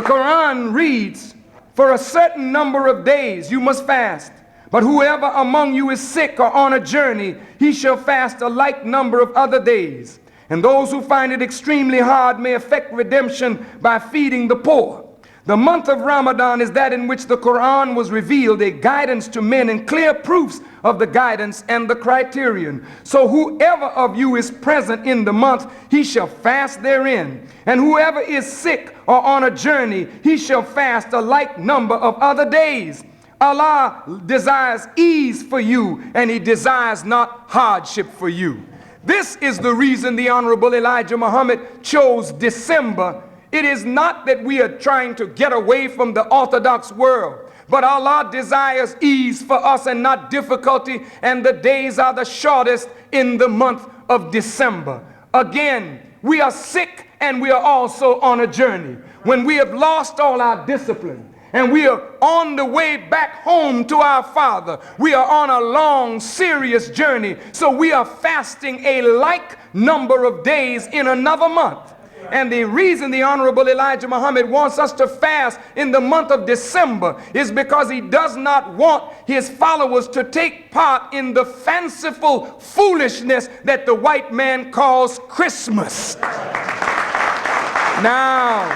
Quran reads, for a certain number of days you must fast. But whoever among you is sick or on a journey, he shall fast a like number of other days. And those who find it extremely hard may effect redemption by feeding the poor. The month of Ramadan is that in which the Quran was revealed, a guidance to men and clear proofs of the guidance and the criterion. So whoever of you is present in the month, he shall fast therein. And whoever is sick or on a journey, he shall fast a like number of other days. Allah desires ease for you, and he desires not hardship for you. This is the reason the Honorable Elijah Muhammad chose December. It is not that we are trying to get away from the Orthodox world, but Allah desires ease for us and not difficulty, and the days are the shortest in the month of December. Again, we are sick and we are also on a journey. When we have lost all our discipline, and we are on the way back home to our Father. We are on a long, serious journey. So we are fasting a like number of days in another month. And the reason the Honorable Elijah Muhammad wants us to fast in the month of December is because he does not want his followers to take part in the fanciful foolishness that the white man calls Christmas. Now,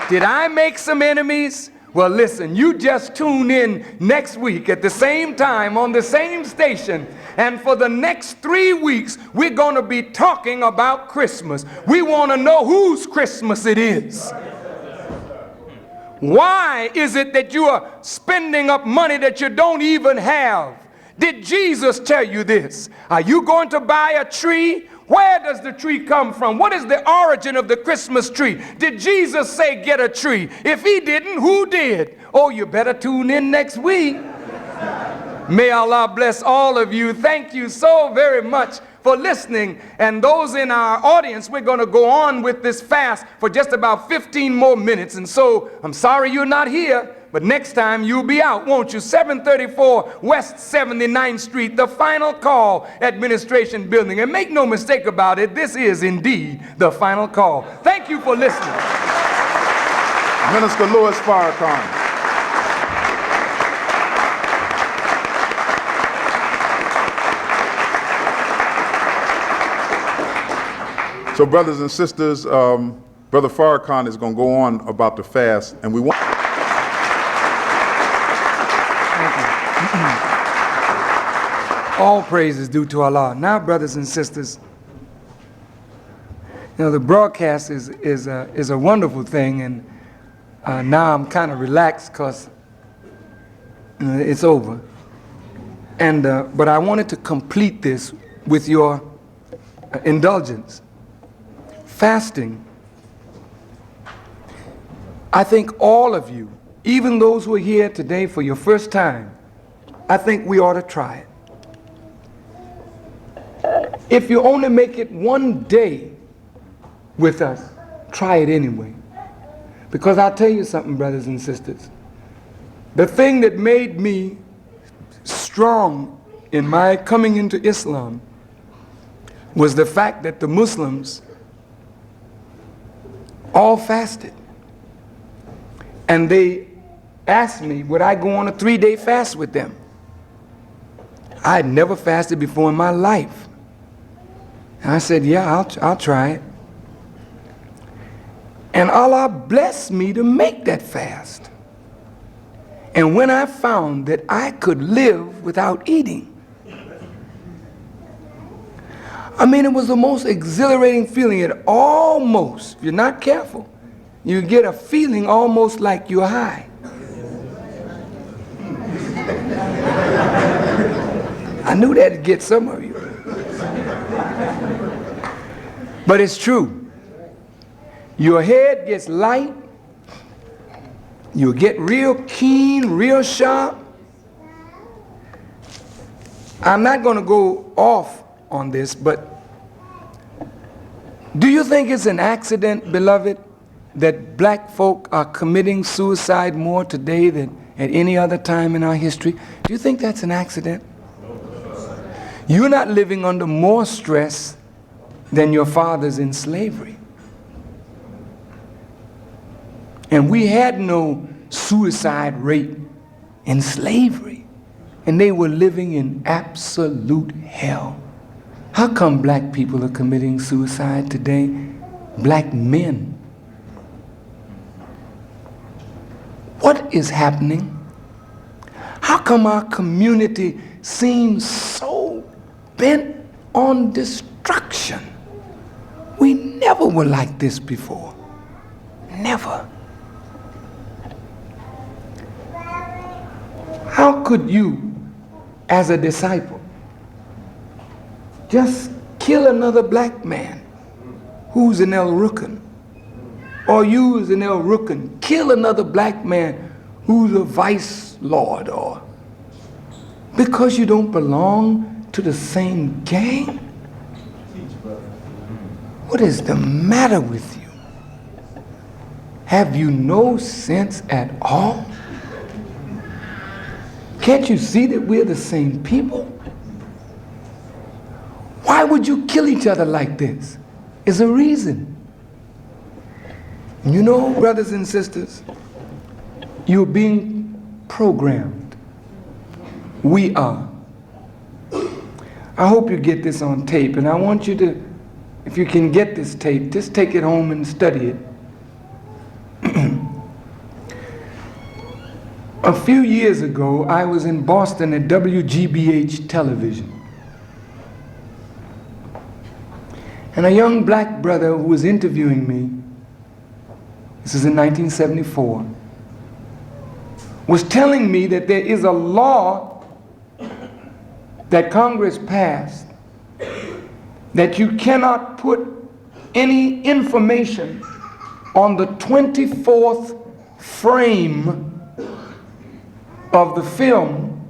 did I make some enemies? Well, listen, you just tune in next week at the same time on the same station, and for the next 3 weeks, we're going to be talking about Christmas. We want to know whose Christmas it is. Why is it that you are spending up money that you don't even have? Did Jesus tell you this? Are you going to buy a tree? Where does the tree come from? What is the origin of the Christmas tree? Did Jesus say get a tree? If he didn't, who did? Oh, you better tune in next week. May Allah bless all of you. Thank you so very much for listening. And those in our audience, we're going to go on with this fast for just about 15 more minutes. And so I'm sorry you're not here, but next time you'll be out, won't you? 734 West 79th Street, the Final Call Administration Building. And make no mistake about it, this is indeed the final call. Thank you for listening. Minister Louis Farrakhan. So brothers and sisters, Brother Farrakhan is going to go on about the fast, and we want... All praise is due to Allah. Now, brothers and sisters, you know, the broadcast is a wonderful thing, and now I'm kind of relaxed because it's over. And but I wanted to complete this with your indulgence. Fasting. I think all of you, even those who are here today for your first time, I think we ought to try it. If you only make it one day with us, try it anyway. Because I'll tell you something, brothers and sisters. The thing that made me strong in my coming into Islam was the fact that the Muslims all fasted. And they asked me, would I go on a 3-day fast with them? I had never fasted before in my life. And I said, yeah, I'll try it. And Allah blessed me to make that fast. And when I found that I could live without eating, I mean, it was the most exhilarating feeling. It almost, if you're not careful, you get a feeling almost like you're high. I knew that'd get some of you. But it's true. Your head gets light. You get real keen, real sharp. I'm not going to go off on this, but do you think it's an accident, beloved, that black folk are committing suicide more today than at any other time in our history? Do you think that's an accident? You're not living under more stress than your fathers in slavery. And we had no suicide rate in slavery, and they were living in absolute hell. How come black people are committing suicide today? Black men. What is happening? How come our community seems so bent on destruction? We never were like this before. Never. How could you, as a disciple, just kill another black man who's an El Rukn? Or you as an El Rukn, kill another black man who's a vice lord, or because you don't belong to the same gang? What is the matter with you? Have you no sense at all? Can't you see that we're the same people? Why would you kill each other like this? There's a reason. You know, brothers and sisters, you're being programmed. We are. I hope you get this on tape, and I want you to, if you can get this tape, just take it home and study it. A few years ago, I was in Boston at WGBH television. And a young black brother who was interviewing me, this is in 1974, was telling me that there is a law that Congress passed that you cannot put any information on the 24th frame of the film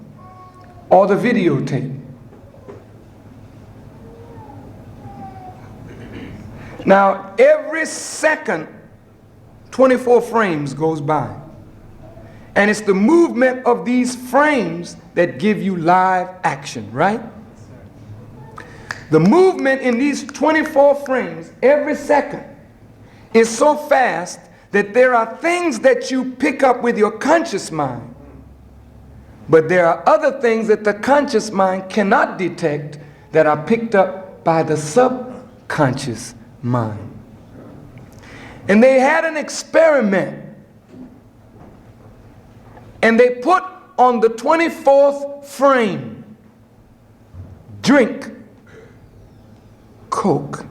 or the videotape. Now, every second, 24 frames goes by. And it's the movement of these frames that give you live action, right? The movement in these 24 frames every second is so fast that there are things that you pick up with your conscious mind, but there are other things that the conscious mind cannot detect that are picked up by the subconscious mind. And they had an experiment, and they put on the 24th frame, drink Coke.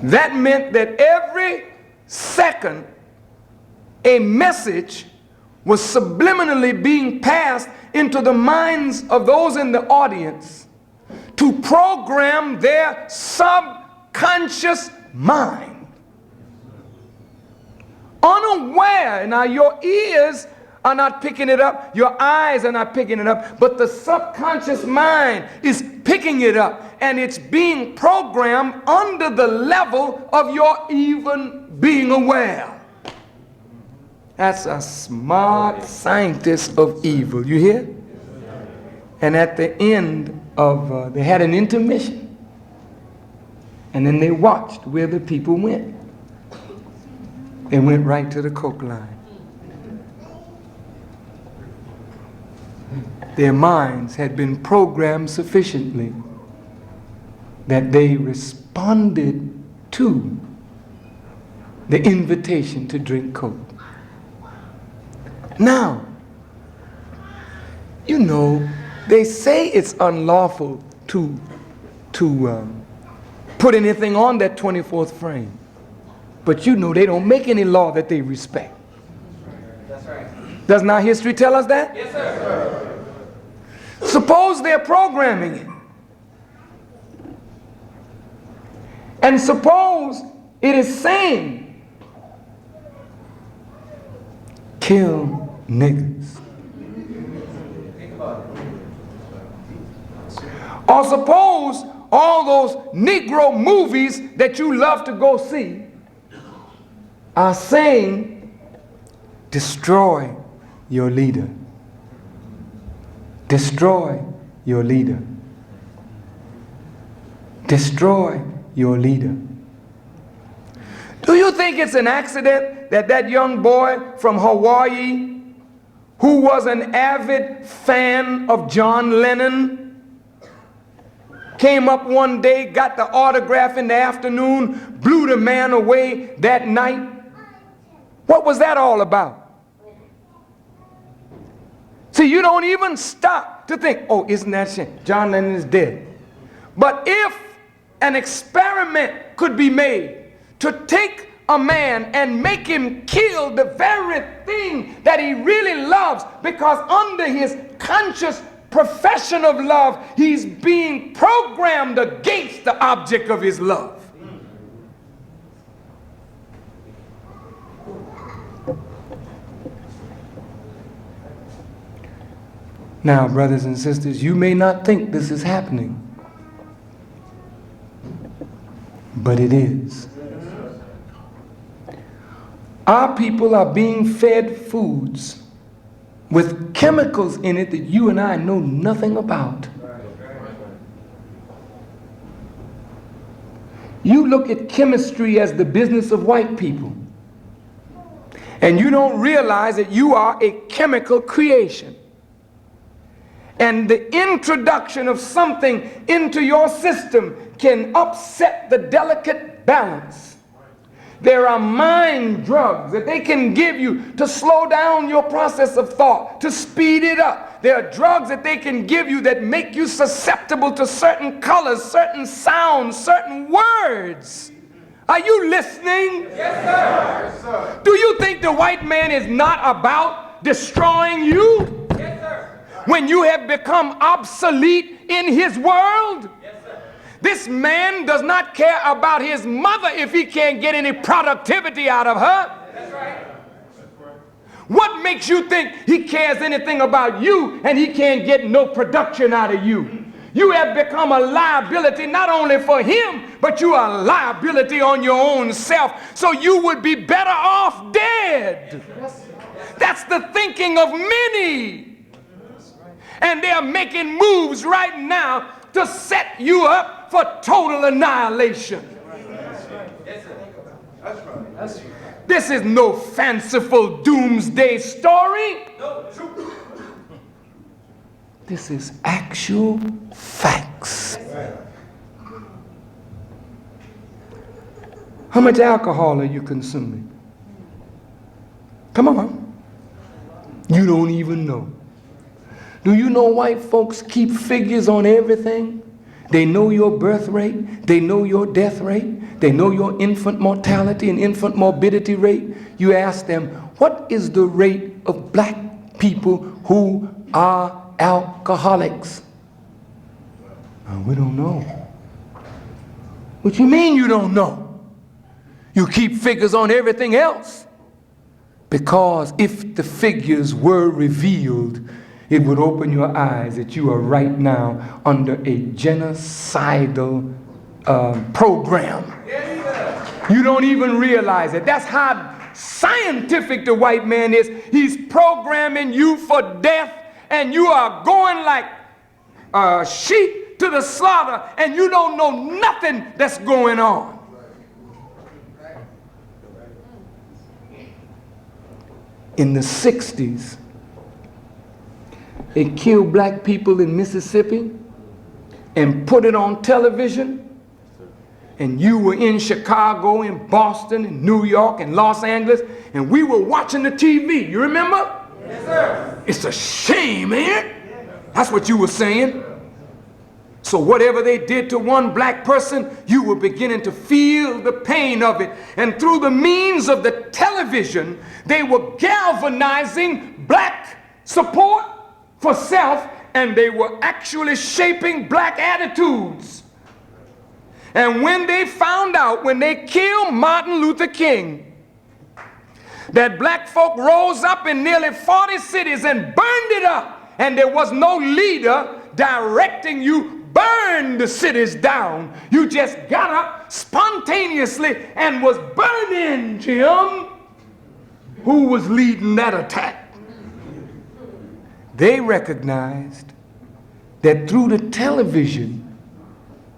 That meant that every second a message was subliminally being passed into the minds of those in the audience to program their subconscious mind. Unaware. Now your ears are not picking it up, your eyes are not picking it up, but the subconscious mind is picking it up, and it's being programmed under the level of your even being aware. That's a smart scientist of evil. You hear? And at the end of, they had an intermission. And then they watched where the people went. They went right to the Coke line. Their minds had been programmed sufficiently that they responded to the invitation to drink Coke. Now, you know, they say it's unlawful to put anything on that 24th frame. But you know they don't make any law that they respect. That's right. Doesn't our history tell us that? Yes, sir. Suppose they're programming it. And suppose it is saying, kill niggas. Or suppose all those Negro movies that you love to go see are saying, destroy your leader. Destroy your leader. Destroy your leader. Do you think it's an accident that that young boy from Hawaii, who was an avid fan of John Lennon, came up one day, got the autograph in the afternoon, blew the man away that night? What was that all about? See, you don't even stop to think, oh, isn't that shame? John Lennon is dead. But if an experiment could be made to take a man and make him kill the very thing that he really loves, because under his conscious profession of love, he's being programmed against the object of his love. Now, brothers and sisters, you may not think this is happening, but it is. Our people are being fed foods with chemicals in it that you and I know nothing about. You look at chemistry as the business of white people, and you don't realize that you are a chemical creation. And the introduction of something into your system can upset the delicate balance. There are mind drugs that they can give you to slow down your process of thought, to speed it up. There are drugs that they can give you that make you susceptible to certain colors, certain sounds, certain words. Are you listening? Yes, sir. Yes, sir. Do you think the white man is not about destroying you? Yes, sir. When you have become obsolete in his world? Yes, sir. This man does not care about his mother if he can't get any productivity out of her. That's right. What makes you think he cares anything about you and he can't get no production out of you? You have become a liability not only for him, but you are a liability on your own self. So you would be better off dead. That's the thinking of many. And they are making moves right now to set you up for total annihilation. Yes, sir. That's right. That's right. This is no fanciful doomsday story. No, true. This is actual facts. How much alcohol are you consuming? Come on. You don't even know. Do you know white folks keep figures on everything? They know your birth rate. They know your death rate. They know your infant mortality and infant morbidity rate. You ask them, what is the rate of black people who are alcoholics? We don't know. What you mean you don't know? You keep figures on everything else. Because if the figures were revealed, it would open your eyes that you are right now under a genocidal program. You don't even realize it. That's how scientific the white man is. He's programming you for death, and you are going like sheep to the slaughter, and you don't know nothing that's going on. In the 60s, they killed black people in Mississippi and put it on television. And you were in Chicago, in Boston, in New York, and Los Angeles, and we were watching the TV. You remember? Yes, sir. It's a shame, ain't it? That's what you were saying. So whatever they did to one black person, you were beginning to feel the pain of it. And through the means of the television, they were galvanizing black support for self, and they were actually shaping black attitudes. And when they found out, when they killed Martin Luther King, that black folk rose up in nearly 40 cities and burned it up, and there was no leader directing you, burn the cities down. You just got up spontaneously and was burning, Jim. Who was leading that attack? They recognized that through the television,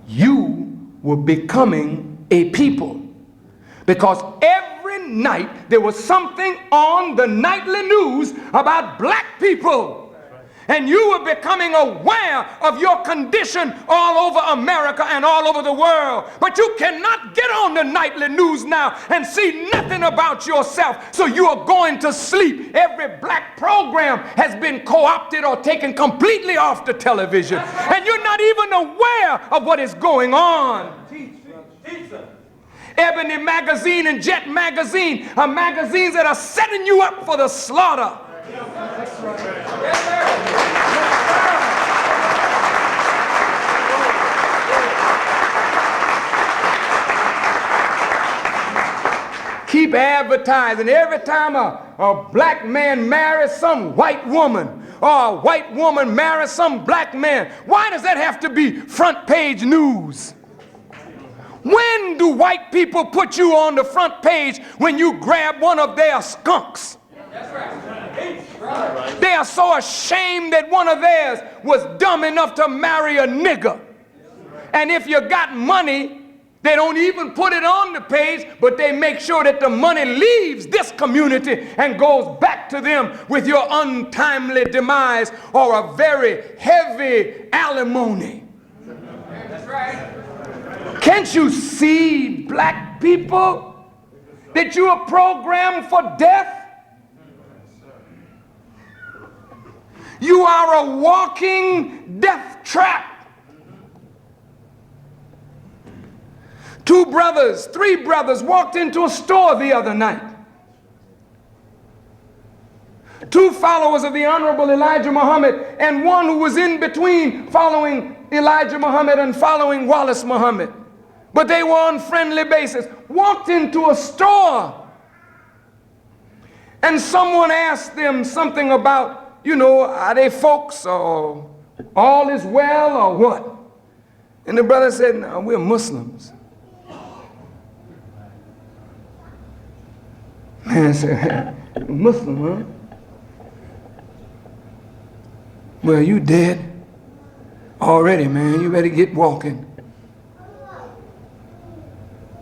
you were becoming a people. Because every night there was something on the nightly news about black people. And you were becoming aware of your condition all over America and all over the world. But you cannot get on the nightly news now and see nothing about yourself. So you are going to sleep. Every black program has been co-opted or taken completely off the television. And you're not even aware of what is going on. Ebony Magazine and Jet Magazine are magazines that are setting you up for the slaughter. That's right. Yes, sir. Keep advertising. Every time a black man marries some white woman, or a white woman marries some black man, why does that have to be front page news? When do white people put you on the front page when you grab one of their skunks? That's right. They are so ashamed that one of theirs was dumb enough to marry a nigger. And if you got money, they don't even put it on the page, but they make sure that the money leaves this community and goes back to them with your untimely demise or a very heavy alimony. That's right. Can't you see, black people, that you are programmed for death? You are a walking death trap. Three brothers walked into a store the other night. Two followers of the Honorable Elijah Muhammad and one who was in between following Elijah Muhammad and following Wallace Muhammad. But they were on friendly basis. Walked into a store. And someone asked them something about, you know, are they folks or all is well or what? And the brother said, no, we're Muslims. Man said, Muslim, huh? Well, you dead already, man. You better get walking.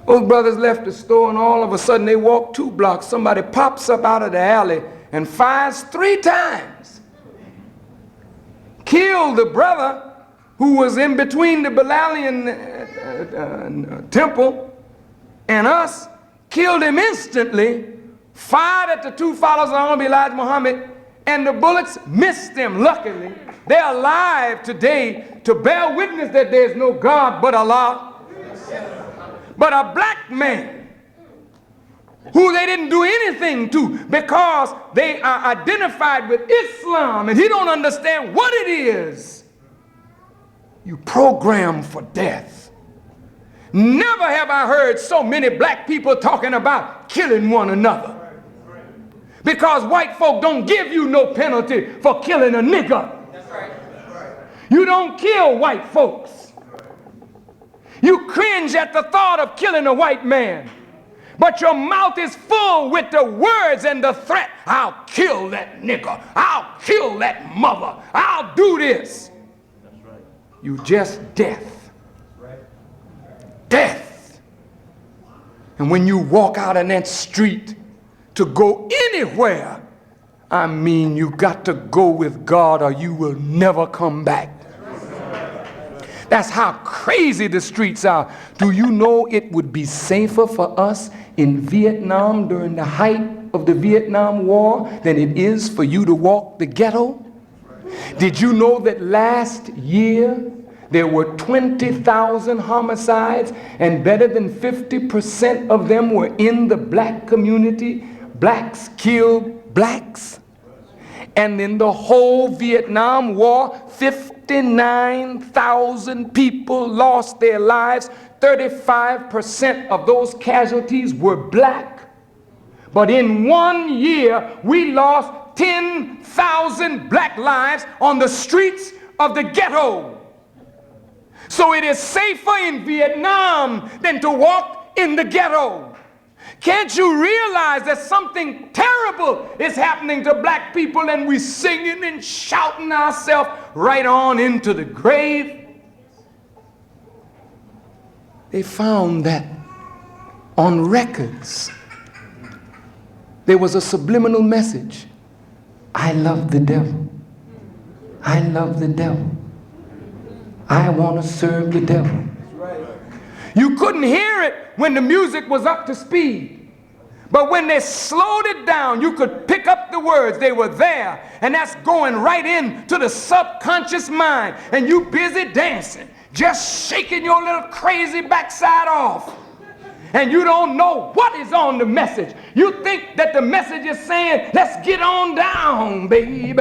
Those brothers left the store and all of a sudden they walked 2 blocks. Somebody pops up out of the alley and fires 3 times. Killed the brother who was in between the Bilalian temple and us. Killed him instantly. Fired at the 2 followers of Honorable Elijah Muhammad, and the bullets missed them. Luckily, they're alive today to bear witness that there's no God but Allah. But a black man who they didn't do anything to because they are identified with Islam and he don't understand what it is. You program for death. Never have I heard so many black people talking about killing one another. Because white folk don't give you no penalty for killing a nigger. That's right. You don't kill white folks. You cringe at the thought of killing a white man. But your mouth is full with the words and the threat. I'll kill that nigger. I'll kill that mother. I'll do this. That's right. You just death. Right. Death. And when you walk out in that street to go anywhere, I mean, you got to go with God or you will never come back. That's how crazy the streets are. Do you know it would be safer for us in Vietnam during the height of the Vietnam War than it is for you to walk the ghetto? Did you know that last year there were 20,000 homicides and better than 50% of them were in the black community? Blacks killed blacks. And in the whole Vietnam War, 59,000 people lost their lives. 35% of those casualties were black. But in 1 year, we lost 10,000 black lives on the streets of the ghetto. So it is safer in Vietnam than to walk in the ghetto. Can't you realize that something terrible is happening to black people and we singing and shouting ourselves right on into the grave? They found that on records there was a subliminal message. I love the devil. I love the devil. I want to serve the devil. You couldn't hear it when the music was up to speed. But when they slowed it down, you could pick up the words. They were there. And that's going right into the subconscious mind. And you busy dancing, just shaking your little crazy backside off. And you don't know what is on the message. You think that the message is saying, let's get on down, baby.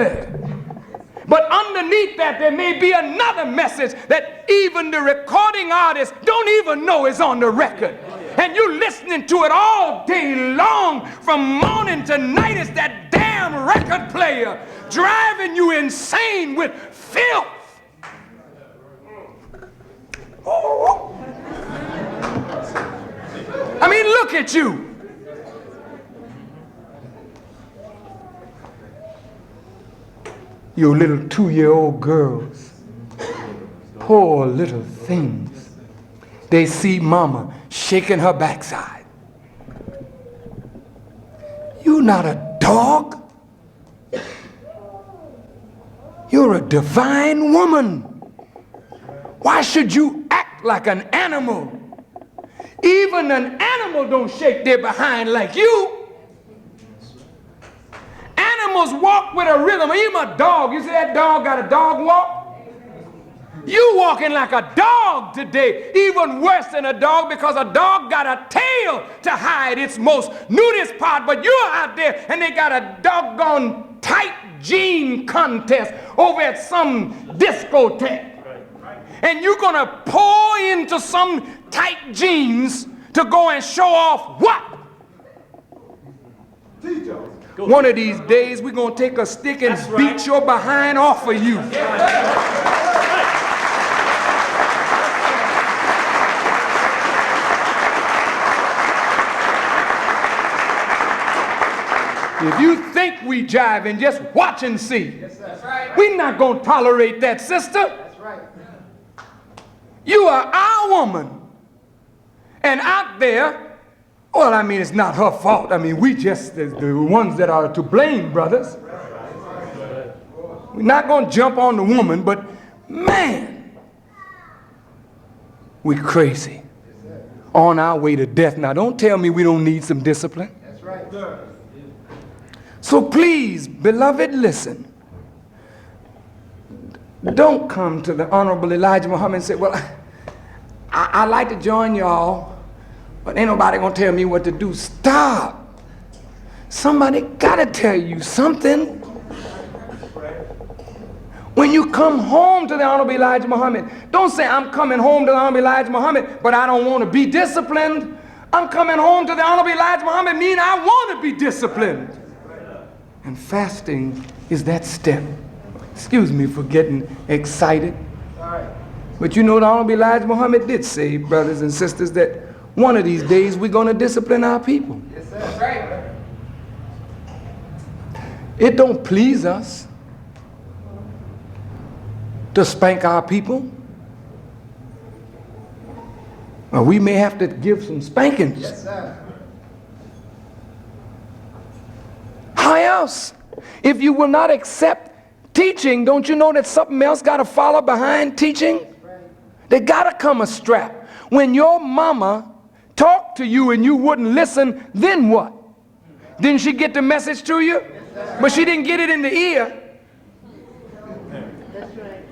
But underneath that, there may be another message that even the recording artists don't even know is on the record. And you're listening to it all day long, from morning to night. It's that damn record player driving you insane with filth. Oh. I mean, look at you. your little 2-year-old girls. Poor little things. They see mama shaking her backside. You're not a dog. You're a divine woman. Why should you act like an animal? Even an animal don't shake their behind like you. Animals walk with a rhythm. Even a dog, you see that dog got a dog walk? You walking like a dog today, even worse than a dog, because a dog got a tail to hide its most nudist part, but you're out there and they got a doggone tight jean contest over at some discotheque. And you're going to pour into some tight jeans to go and show off what? One of these days we're going to take a stick and beat your behind off of you. If you think we jiving, just watch and see. We're not going to tolerate that, sister. You are our woman. And out there, well, I mean, it's not her fault. I mean, we just the ones that are to blame, brothers. We're not going to jump on the woman, but man, we're crazy. On our way to death. Now, don't tell me we don't need some discipline. That's right. So please, beloved, listen. Don't come to the Honorable Elijah Muhammad and say, well, I like to join y'all, but ain't nobody gonna tell me what to do. Stop. Somebody gotta tell you something. When you come home to the Honorable Elijah Muhammad, don't say, I'm coming home to the Honorable Elijah Muhammad, but I don't want to be disciplined. I'm coming home to the Honorable Elijah Muhammad mean I want to be disciplined. And fasting is that step. Excuse me for getting excited. But you know the Honorable Elijah Muhammad did say, brothers and sisters, that one of these days we're going to discipline our people. Yes, sir. That's right. It don't please us to spank our people. Well, we may have to give some spankings. Yes, sir. How else? If you will not accept teaching, don't you know that something else got to follow behind teaching? There got to come a strap. When your mama talked to you and you wouldn't listen, then what? Didn't she get the message to you? But she didn't get it in the ear. That's right.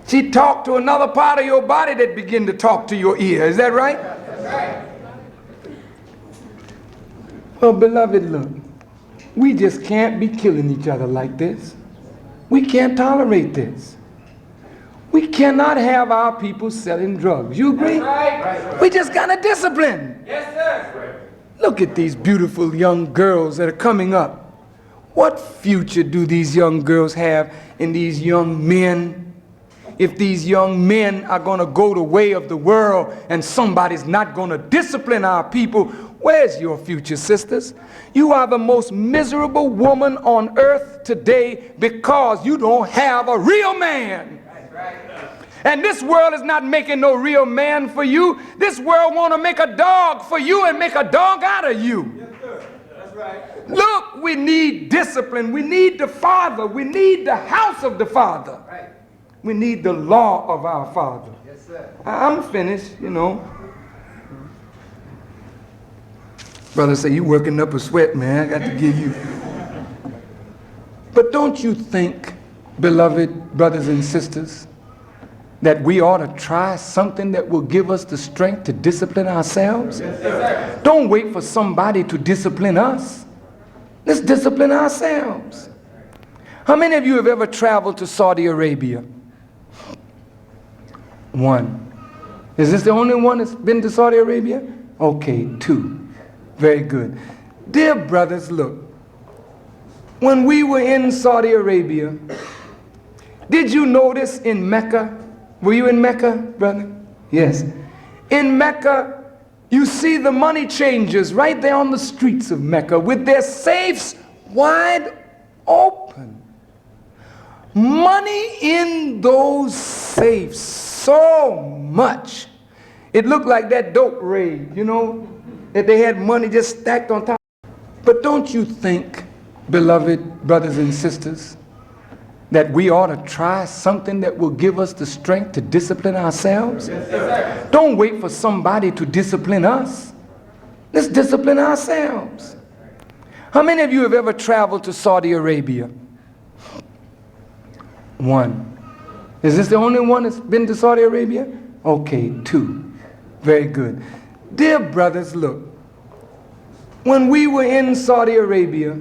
She talked to another part of your body that began to talk to your ear. Is that right? That's right. Well, beloved, look. We just can't be killing each other like this. We can't tolerate this. We cannot have our people selling drugs. You agree? Right. We just got to discipline. Yes, sir. Look at these beautiful young girls that are coming up. What future do these young girls have in these young men? If these young men are going to go the way of the world and somebody's not going to discipline our people, where's your future, sisters? You are the most miserable woman on earth today because you don't have a real man. And this world is not making no real man for you. This world want to make a dog for you and make a dog out of you. Yes, sir. That's right. Look, we need discipline. We need the Father. We need the house of the Father. Right. We need the law of our Father. Yes, sir. I'm finished, you know. Brother say, you working up a sweat, man. I got to give you. But don't you think, beloved brothers and sisters, that we ought to try something that will give us the strength to discipline ourselves? Yes, sir. Don't wait for somebody to discipline us. Let's discipline ourselves. How many of you have ever traveled to Saudi Arabia? One. Is this the only one that's been to Saudi Arabia? Okay, two. Very good. Dear brothers, look. When we were in Saudi Arabia, did you notice in Mecca? Were you in Mecca, brother? Yes. In Mecca, you see the money changers right there on the streets of Mecca with their safes wide open. Money in those safes, so much. It looked like that dope raid, you know, that they had money just stacked on top. But don't you think, beloved brothers and sisters, that we ought to try something that will give us the strength to discipline ourselves? Yes, don't wait for somebody to discipline us. Let's discipline ourselves. How many of you have ever traveled to Saudi Arabia? One. Is this the only one that's been to Saudi Arabia? Okay, two. Very good. Dear brothers, look. When we were in Saudi Arabia,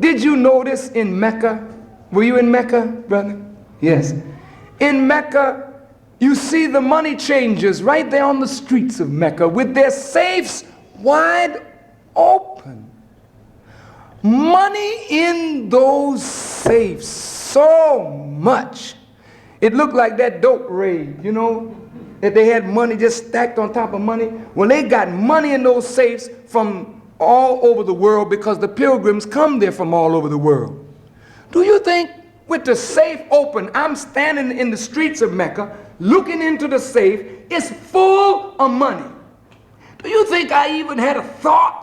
did you notice in Mecca? Were you in Mecca, brother? Yes. In Mecca, you see the money changers right there on the streets of Mecca with their safes wide open. Money in those safes, so much. It looked like that dope raid, you know, that they had money just stacked on top of money. Well, they got money in those safes from all over the world because the pilgrims come there from all over the world. Do you think with the safe open, I'm standing in the streets of Mecca, looking into the safe, it's full of money? Do you think I even had a thought?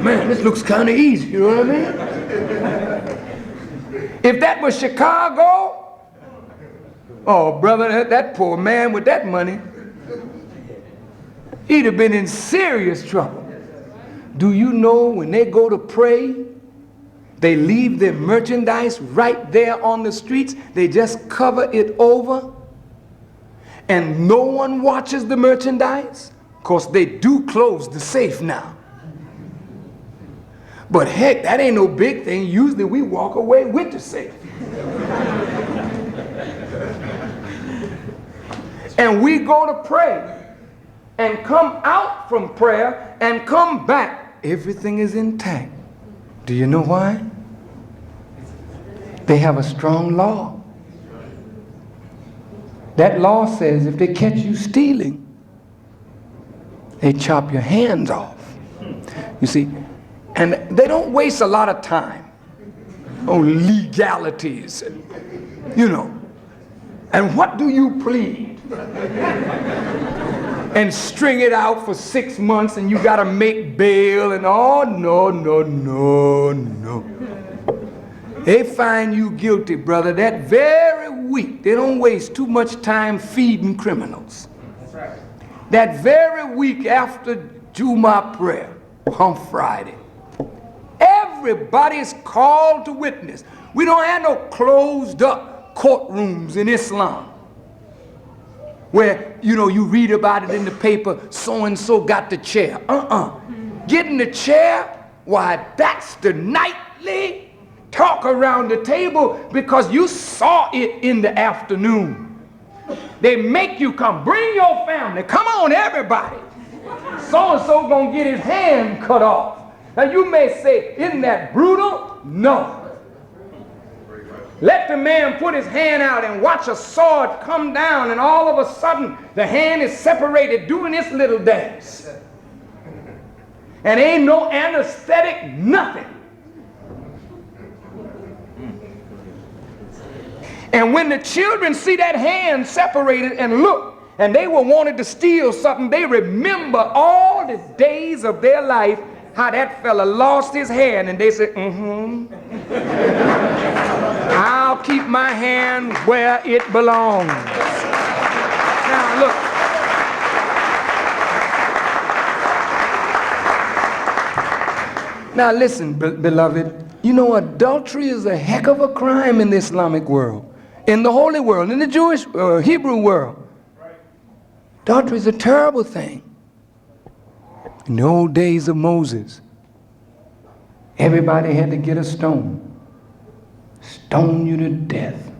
Man, this looks kind of easy, you know what I mean? If that was Chicago, oh brother, that poor man with that money, he'd have been in serious trouble. Do you know when they go to pray, they leave their merchandise right there on the streets? They just cover it over and no one watches the merchandise? Of course, they do close the safe now. But heck, that ain't no big thing. Usually we walk away with the safe. And we go to pray and come out from prayer and come back. Everything is intact. Do you know why? They have a strong law. That law says if they catch you stealing, they chop your hands off. You see, and they don't waste a lot of time on legalities, you know. And what do you plead? And string it out for 6 months and you got to make bail and oh, no, no, no, no. They find you guilty, brother, that very week. They don't waste too much time feeding criminals. That very week after Jumu'ah prayer on Friday, everybody's called to witness. We don't have no closed up courtrooms in Islam where, you know, you read about it in the paper, so-and-so got the chair. Getting the chair, why, that's the nightly talk around the table because you saw it in the afternoon. They make you come. Bring your family. Come on, everybody. So-and-so gonna get his hand cut off. Now you may say, isn't that brutal? No. Let the man put his hand out and watch a sword come down and all of a sudden the hand is separated doing its little dance. And ain't no anesthetic, nothing. And when the children see that hand separated and look, and they were wanted to steal something, they remember all the days of their life, how that fella lost his hand, and they say, I'll keep my hand where it belongs. Now look. Now listen, beloved, you know adultery is a heck of a crime in the Islamic world, in the holy world, in the Jewish, Hebrew world. Adultery is a terrible thing. In the old days of Moses, everybody had to get a stone. Stone you to death.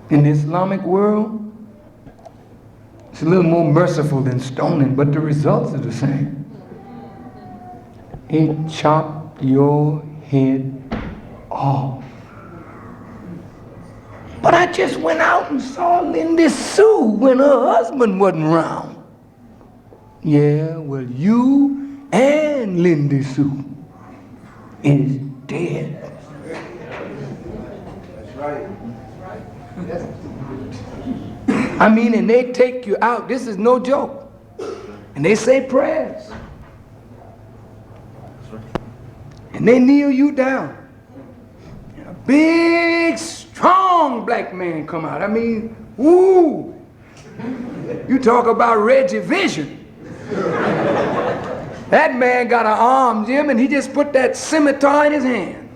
In the Islamic world, it's a little more merciful than stoning, but the results are the same. It chopped your head off. But I just went out and saw Linda Sue when her husband wasn't around. Yeah, well, you and Lindy Sue is dead. That's right. I mean, and they take you out. This is no joke. And they say prayers. And they kneel you down. And a big, strong black man come out. I mean, woo! You talk about Reggie Vision. That man got an arm, Jim, and he just put that scimitar in his hand.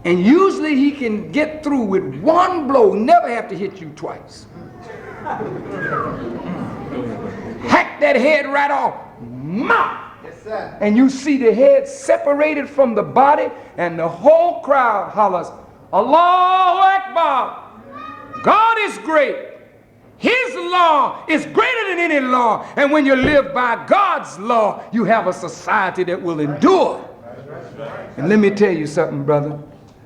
And usually he can get through with one blow, never have to hit you twice. Hack that head right off. Mouth. Yes, sir. And you see the head separated from the body, and the whole crowd hollers, Allahu Akbar. God is great. His law is greater than any law. And when you live by God's law, you have a society that will endure. And let me tell you something, brother.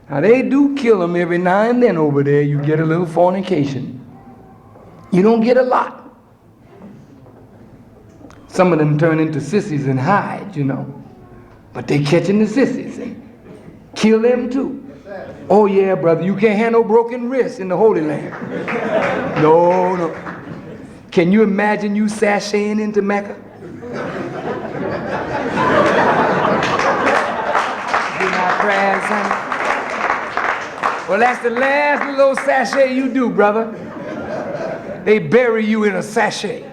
Now, they do kill them every now and then over there. You get a little fornication. You don't get a lot. Some of them turn into sissies and hide, you know. But they catching the sissies and kill them too. Oh yeah, brother, you can't have no broken wrists in the Holy Land. No, no. Can you imagine you sashaying into Mecca? Do my prayers, honey. Well, that's the last little sachet you do, brother. They bury you in a sachet.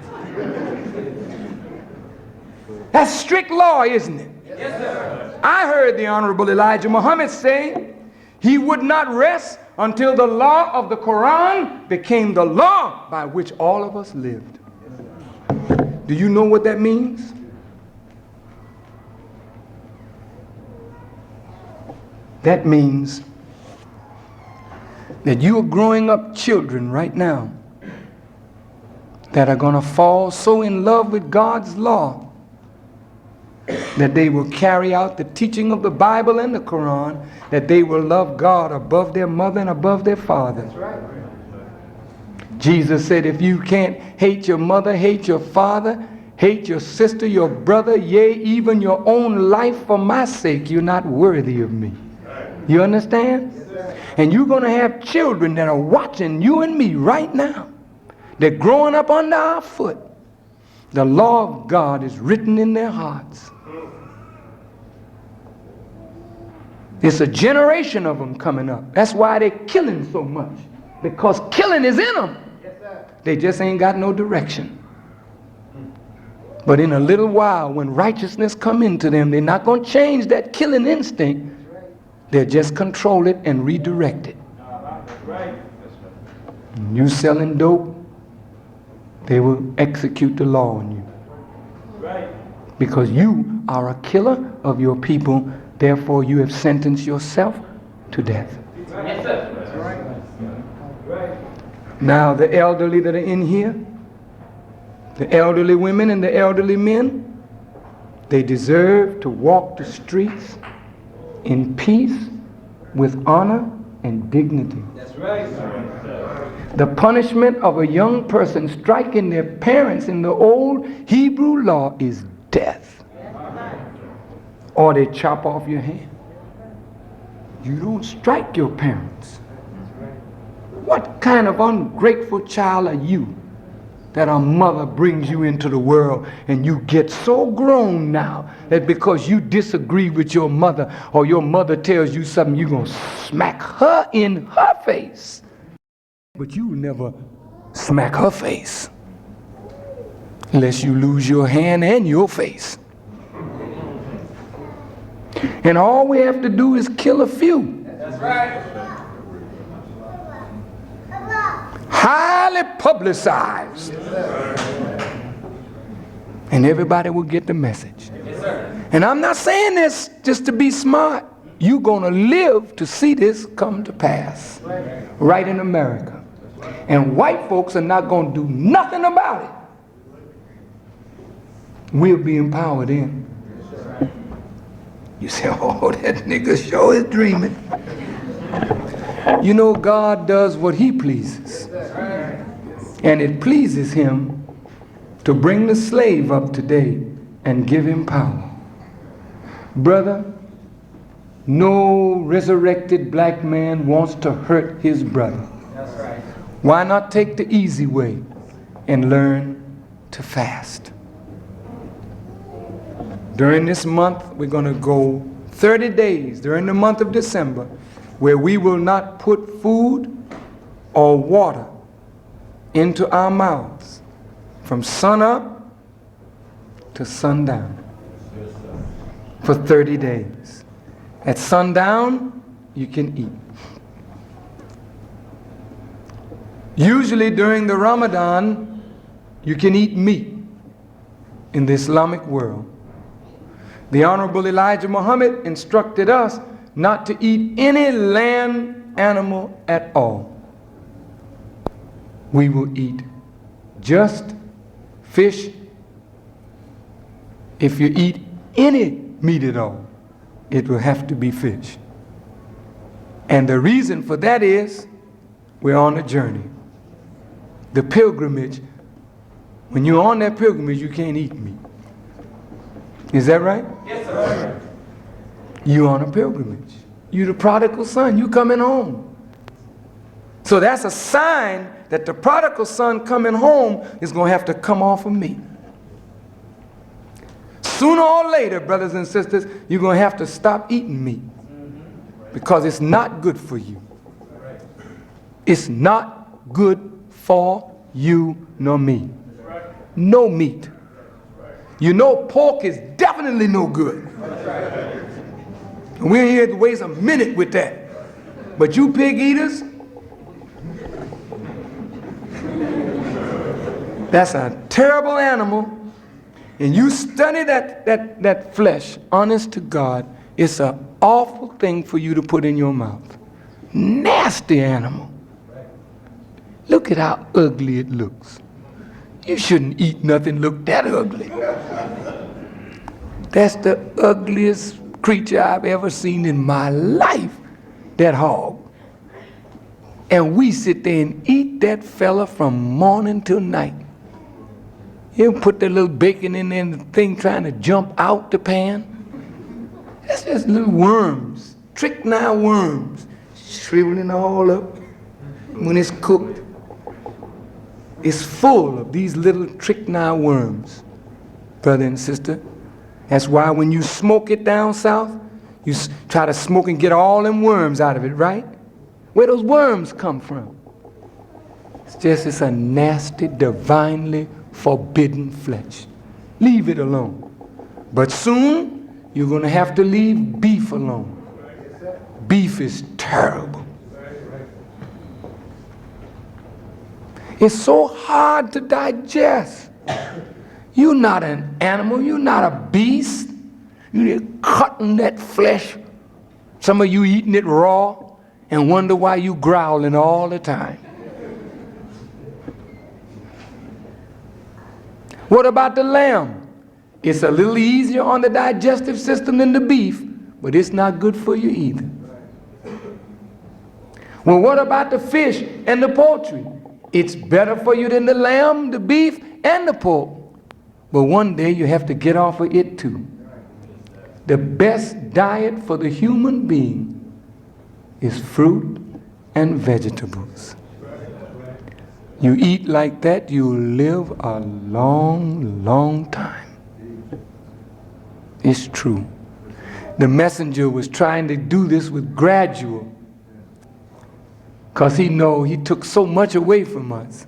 That's strict law, isn't it? Yes, sir. I heard the Honorable Elijah Muhammad say he would not rest until the law of the Quran became the law by which all of us lived. Do you know what that means? That means that you are growing up children right now that are going to fall so in love with God's law that they will carry out the teaching of the Bible and the Quran, that they will love God above their mother and above their father. That's right. Jesus said, if you can't hate your mother, hate your father, hate your sister, your brother, yea, even your own life for my sake, you're not worthy of me. You understand? And you're going to have children that are watching you and me right now. They're growing up under our foot. The law of God is written in their hearts. It's a generation of them coming up. That's why they're killing so much. Because killing is in them. Yes, sir. They just ain't got no direction. But in a little while, when righteousness come into them, they're not going to change that killing instinct. They'll just control it and redirect it. You selling dope, they will execute the law on you. Because you are a killer of your people, therefore you have sentenced yourself to death. Yes, sir. Now the elderly that are in here, the elderly women and the elderly men, they deserve to walk the streets in peace, with honor and dignity. That's right. The punishment of a young person striking their parents in the old Hebrew law is death. Or they chop off your hand. You don't strike your parents. What kind of ungrateful child are you that a mother brings you into the world and you get so grown now that because you disagree with your mother or your mother tells you something, you're going to smack her in her face. But you never smack her face unless you lose your hand and your face. And all we have to do is kill a few. That's right. Highly publicized. And everybody will get the message. Yes, sir. And I'm not saying this just to be smart. You're going to live to see this come to pass right in America. And white folks are not going to do nothing about it. We'll be empowered in. You say, oh, that nigga sure is dreaming. You know, God does what he pleases. And it pleases him to bring the slave up today and give him power. Brother, no resurrected black man wants to hurt his brother. That's right. Why not take the easy way and learn to fast? During this month, we're going to go 30 days during the month of December where we will not put food or water into our mouths from sun up to sundown for 30 days. At sundown, you can eat. Usually during the Ramadan, you can eat meat in the Islamic world. The Honorable Elijah Muhammad instructed us not to eat any land animal at all. We will eat just fish. If you eat any meat at all, it will have to be fish. And the reason for that is we're on a journey. The pilgrimage, when you're on that pilgrimage, you can't eat meat. Is that right? Yes, sir. You're on a pilgrimage. You're the prodigal son. You coming home. So that's a sign that the prodigal son coming home is going to have to come off of meat. Sooner or later, brothers and sisters, you're going to have to stop eating meat because it's not good for you. It's not good for you nor me. No meat. You know pork is definitely no good. And we ain't here to waste a minute with that. But you pig eaters, that's a terrible animal. And you study that flesh, honest to God, it's an awful thing for you to put in your mouth. Nasty animal. Look at how ugly it looks. You shouldn't eat nothing look that ugly. That's the ugliest creature I've ever seen in my life, that hog. And we sit there and eat that fella from morning till night. You put that little bacon in there and the thing trying to jump out the pan. That's just little worms, strychnine worms, shriveling all up when it's cooked. It's full of these little strychnine worms, brother and sister. That's why when you smoke it down south, you try to smoke and get all them worms out of it, right? Where those worms come from? It's a nasty, divinely forbidden flesh. Leave it alone. But soon, you're going to have to leave beef alone. Beef is terrible. It's so hard to digest. You're not an animal. You're not a beast. You're cutting that flesh. Some of you eating it raw and wonder why you growling all the time. What about the lamb? It's a little easier on the digestive system than the beef, but it's not good for you either. Well, what about the fish and the poultry? It's better for you than the lamb, the beef, and the pork. But one day you have to get off of it too. The best diet for the human being is fruit and vegetables. You eat like that, you'll live a long, long time. It's true. The messenger was trying to do this with gradual, because he took so much away from us.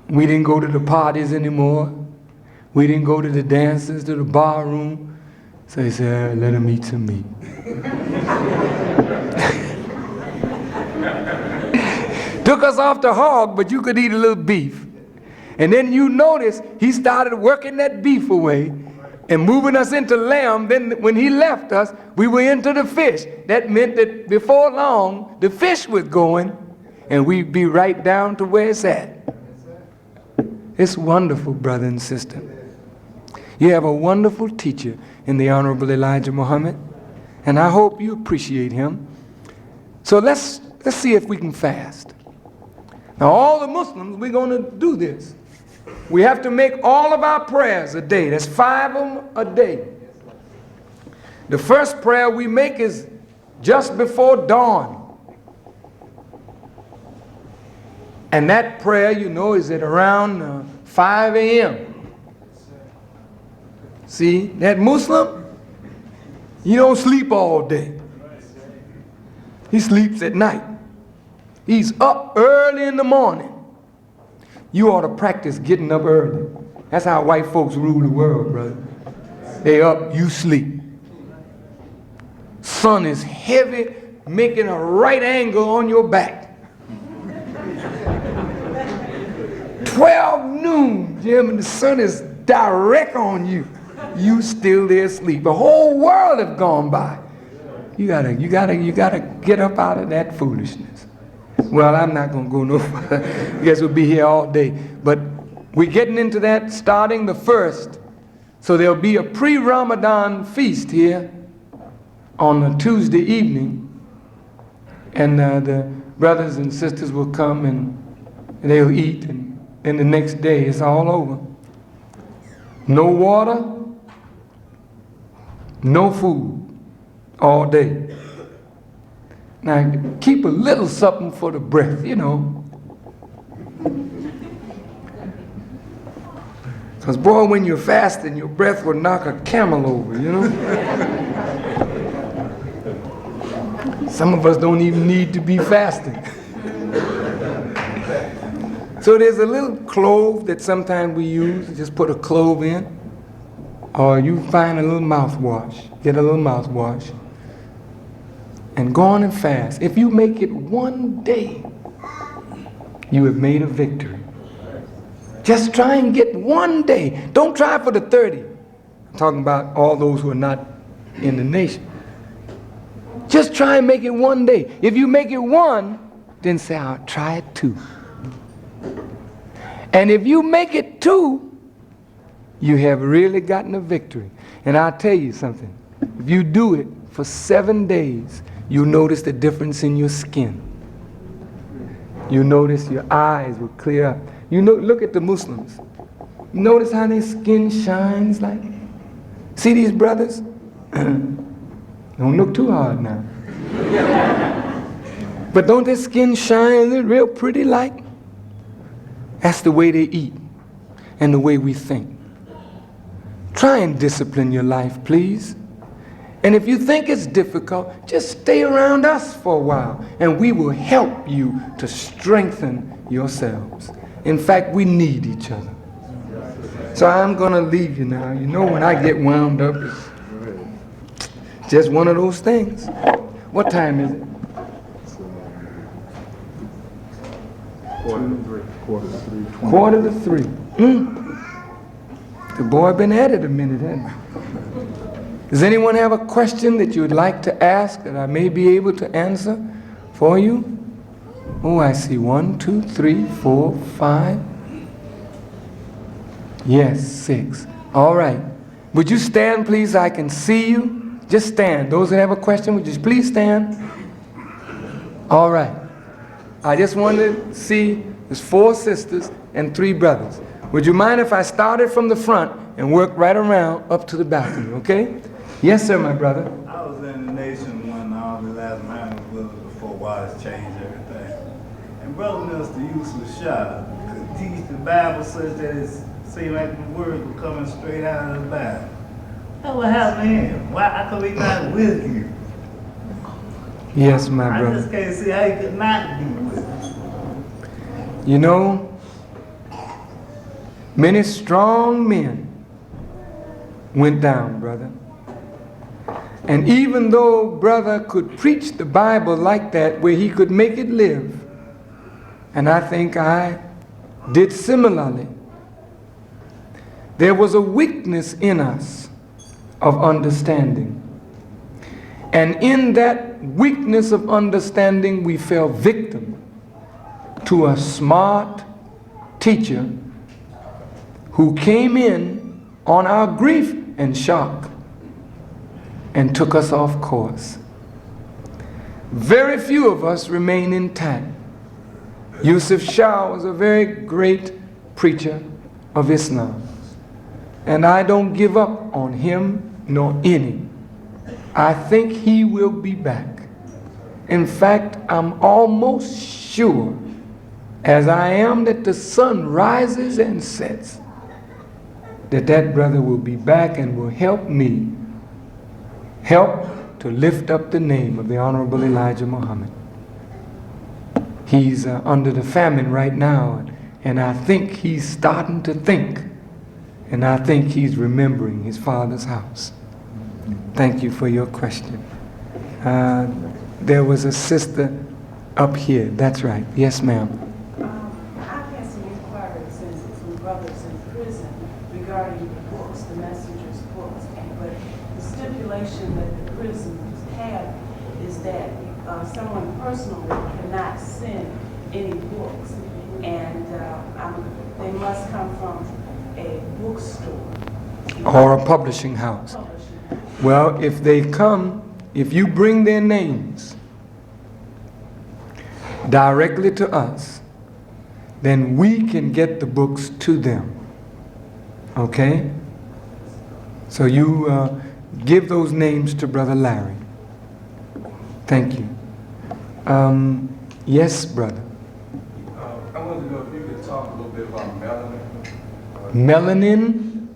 We didn't go to the parties anymore. We didn't go to the dances, to the bar room. So he said, let him eat some meat. Took us off the hog, but you could eat a little beef. And then you notice he started working that beef away and moving us into lamb. Then when he left us, we were into the fish. That meant that before long, the fish was going, and we'd be right down to where it's at. It's wonderful, brother and sister. You have a wonderful teacher in the Honorable Elijah Muhammad, and I hope you appreciate him. So let's see if we can fast. Now all the Muslims, we're going to do this. We have to make all of our prayers a day. There's 5 of them a day. The first prayer we make is just before dawn. And that prayer, you know, is at around 5 a.m. See, that Muslim, he don't sleep all day. He sleeps at night. He's up early in the morning. You ought to practice getting up early. That's how white folks rule the world, brother. They up, you sleep. Sun is heavy, making a right angle on your back. 12 noon, Jim, and the sun is direct on you. You still there asleep. The whole world have gone by. You gotta get up out of that foolishness. Well, I'm not gonna go no further. I guess we'll be here all day. But we're getting into that starting the 1st. So there'll be a pre-Ramadan feast here on a Tuesday evening. And the brothers and sisters will come and they'll eat. And then the next day it's all over. No water, no food all day. Now, keep a little something for the breath, you know. Because, boy, when you're fasting, your breath will knock a camel over, you know. Some of us don't even need to be fasting. So there's a little clove that sometimes we use. Just put a clove in. Or you find a little mouthwash. Get a little mouthwash. And go on and fast. If you make it one day, you have made a victory. Just try and get one day. Don't try for the 30. I'm talking about all those who are not in the nation. Just try and make it one day. If you make it one, then say, I'll try it 2. And if you make it 2, you have really gotten a victory. And I'll tell you something. If you do it for 7 days, you'll notice the difference in your skin. You notice your eyes will clear up. You know, look at the Muslims. You notice how their skin shines like? See these brothers? Don't look too hard now. But don't their skin shine real pretty like? That's the way they eat and the way we think. Try and discipline your life, please. And if you think it's difficult, just stay around us for a while and we will help you to strengthen yourselves. In fact, we need each other. So I'm going to leave you now. You know, when I get wound up, it's just one of those things. What time is it? Quarter to three. The boy been at it a minute, hasn't he? Does anyone have a question that you would like to ask that I may be able to answer for you? Oh, I see 1, 2, 3, 4, 5. Yes, 6. All right. Would you stand, please? I can see you. Just stand. Those that have a question, would you please stand? All right. I just wanted to see there's 4 sisters and 3 brothers. Would you mind if I started from the front and worked right around up to the balcony, okay? Yes, sir, my brother. I was in the nation when all the last man was living before wise changed everything. And Brother Minister Yusuf Shah could teach the Bible such that it seemed like the words were coming straight out of the Bible. That what happened to him. Why? How come he not with you? Yes, my brother. I just can't see how he could not be with you. You know, many strong men went down, brother. And even though brother could preach the Bible like that, where he could make it live, and I think I did similarly, there was a weakness in us of understanding. And in that weakness of understanding, we fell victim to a smart teacher who came in on our grief and shock and took us off course. Very few of us remain intact. Yusuf Shah was a very great preacher, of Islam. And I don't give up on him nor any. I think he will be back. In fact, I'm almost sure, as I am that the sun rises and sets, that that brother will be back and will help me help to lift up the name of the Honorable Elijah Muhammad. He's under the famine right now, and I think he's starting to think, and I think he's remembering his father's house. Thank you for your question. There was a sister up here. That's right. Yes, ma'am. I've had some inquiries from brothers in prison regarding the books, the messenger's books, but the stipulation that the prisons have is that someone personally cannot send any books, and they must come from a bookstore Or a publishing house. Well, if they come, if you bring their names directly to us, then we can get the books to them. Okay? So you give those names to Brother Larry. Thank you. Yes, brother. I wanted to know if you could talk a little bit about melanin. Melanin?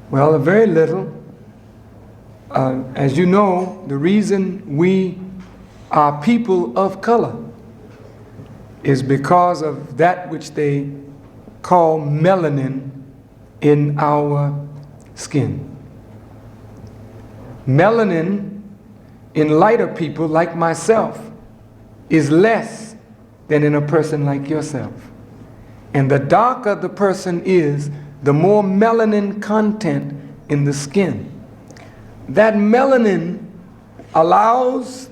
Well, very little. As you know, the reason we are people of color is because of that which they call melanin in our skin. Melanin in lighter people like myself is less than in a person like yourself. And the darker the person is, the more melanin content in the skin. That melanin allows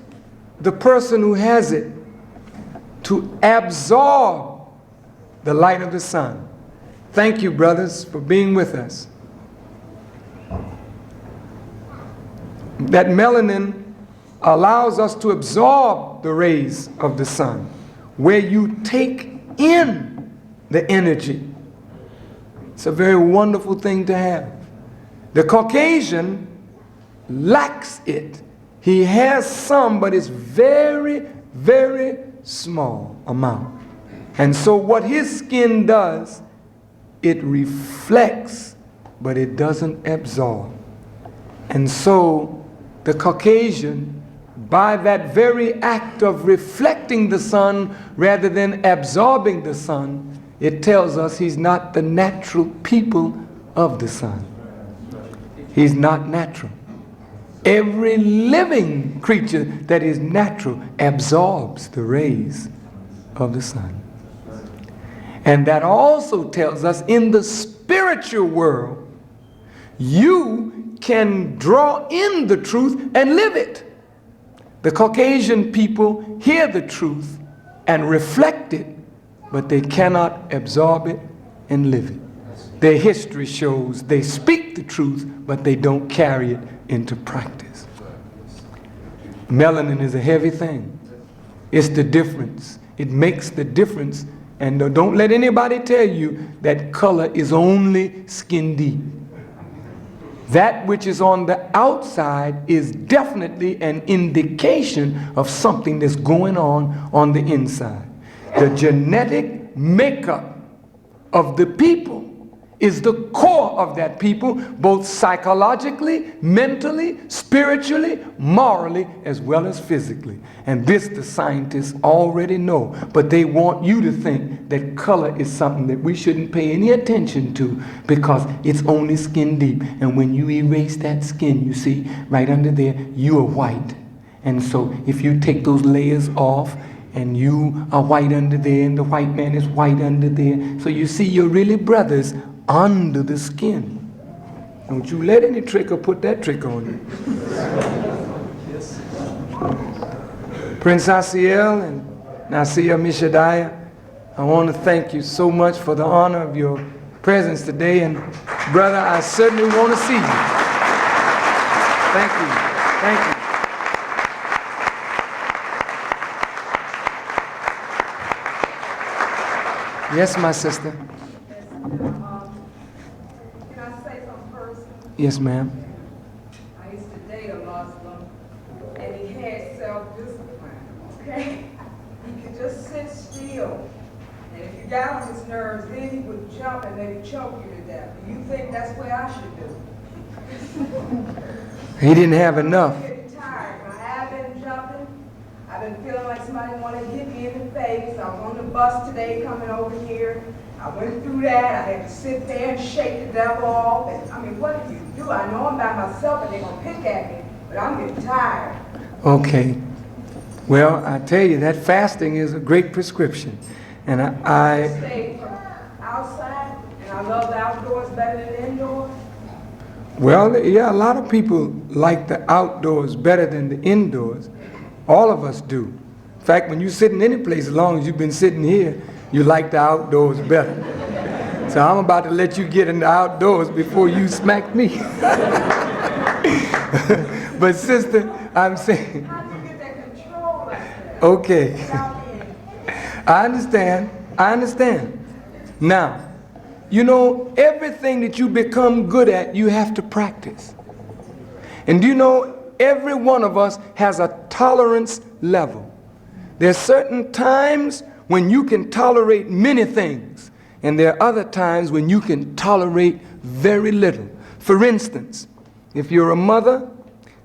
the person who has it to absorb the light of the sun. Thank you, brothers, for being with us. That melanin allows us to absorb the rays of the sun, where you take in the energy. It's a very wonderful thing to have. The Caucasian lacks it. He has some, but it's very, very small amount. And so what his skin does, it reflects, but it doesn't absorb. And so the Caucasian, by that very act of reflecting the sun rather than absorbing the sun, it tells us he's not the natural people of the sun. He's not natural. Every living creature that is natural absorbs the rays of the sun. And that also tells us in the spiritual world, you can draw in the truth and live it. The Caucasian people hear the truth and reflect it, but they cannot absorb it and live it. Their history shows they speak the truth, but they don't carry it into practice. Melanin is a heavy thing. It's the difference. It makes the difference. And don't let anybody tell you that color is only skin deep. That which is on the outside is definitely an indication of something that's going on the inside. The genetic makeup of the people is the core of that people, both psychologically, mentally, spiritually, morally, as well as physically. And this the scientists already know, but they want you to think that color is something that we shouldn't pay any attention to because it's only skin deep. And when you erase that skin, you see right under there, you are white. And so if you take those layers off, and you are white under there, and the white man is white under there, so you see you're really brothers under the skin. Don't you let any tricker put that trick on you. Prince Asiel and Nasir Mishadiah, I want to thank you so much for the honor of your presence today. And brother, I certainly want to see you. Thank you. Thank you. Yes, my sister. person? Yes, ma'am. I used to date a Muslim, and he had self-discipline, okay? He could just sit still. And if you got on his nerves, then he would jump and maybe choke you to death. Do you think that's what I should do? He didn't have enough. I'm getting tired. I have been jumping. I've been feeling like somebody wanted to hit me in the face. I was on the bus today coming over here. I went through that. I had to sit there and shake the devil off. And, I mean, what do you do? I know I'm by myself and they're going to pick at me, but I'm getting tired. Okay. Well, I tell you, that fasting is a great prescription. And I Stay from outside, and I love the outdoors better than indoors. well, yeah, a lot of people like the outdoors better than the indoors. All of us do. In fact, when you sit in any place, as long as you've been sitting here, you like the outdoors better. So I'm about to let you get in the outdoors before you smack me. But sister, I'm saying, How do you get that control like that? okay. Without being I understand. Now, you know, everything that you become good at, you have to practice. And do you know, every one of us has a tolerance level. There's certain times when you can tolerate many things, and there are other times when you can tolerate very little. For instance, if you're a mother,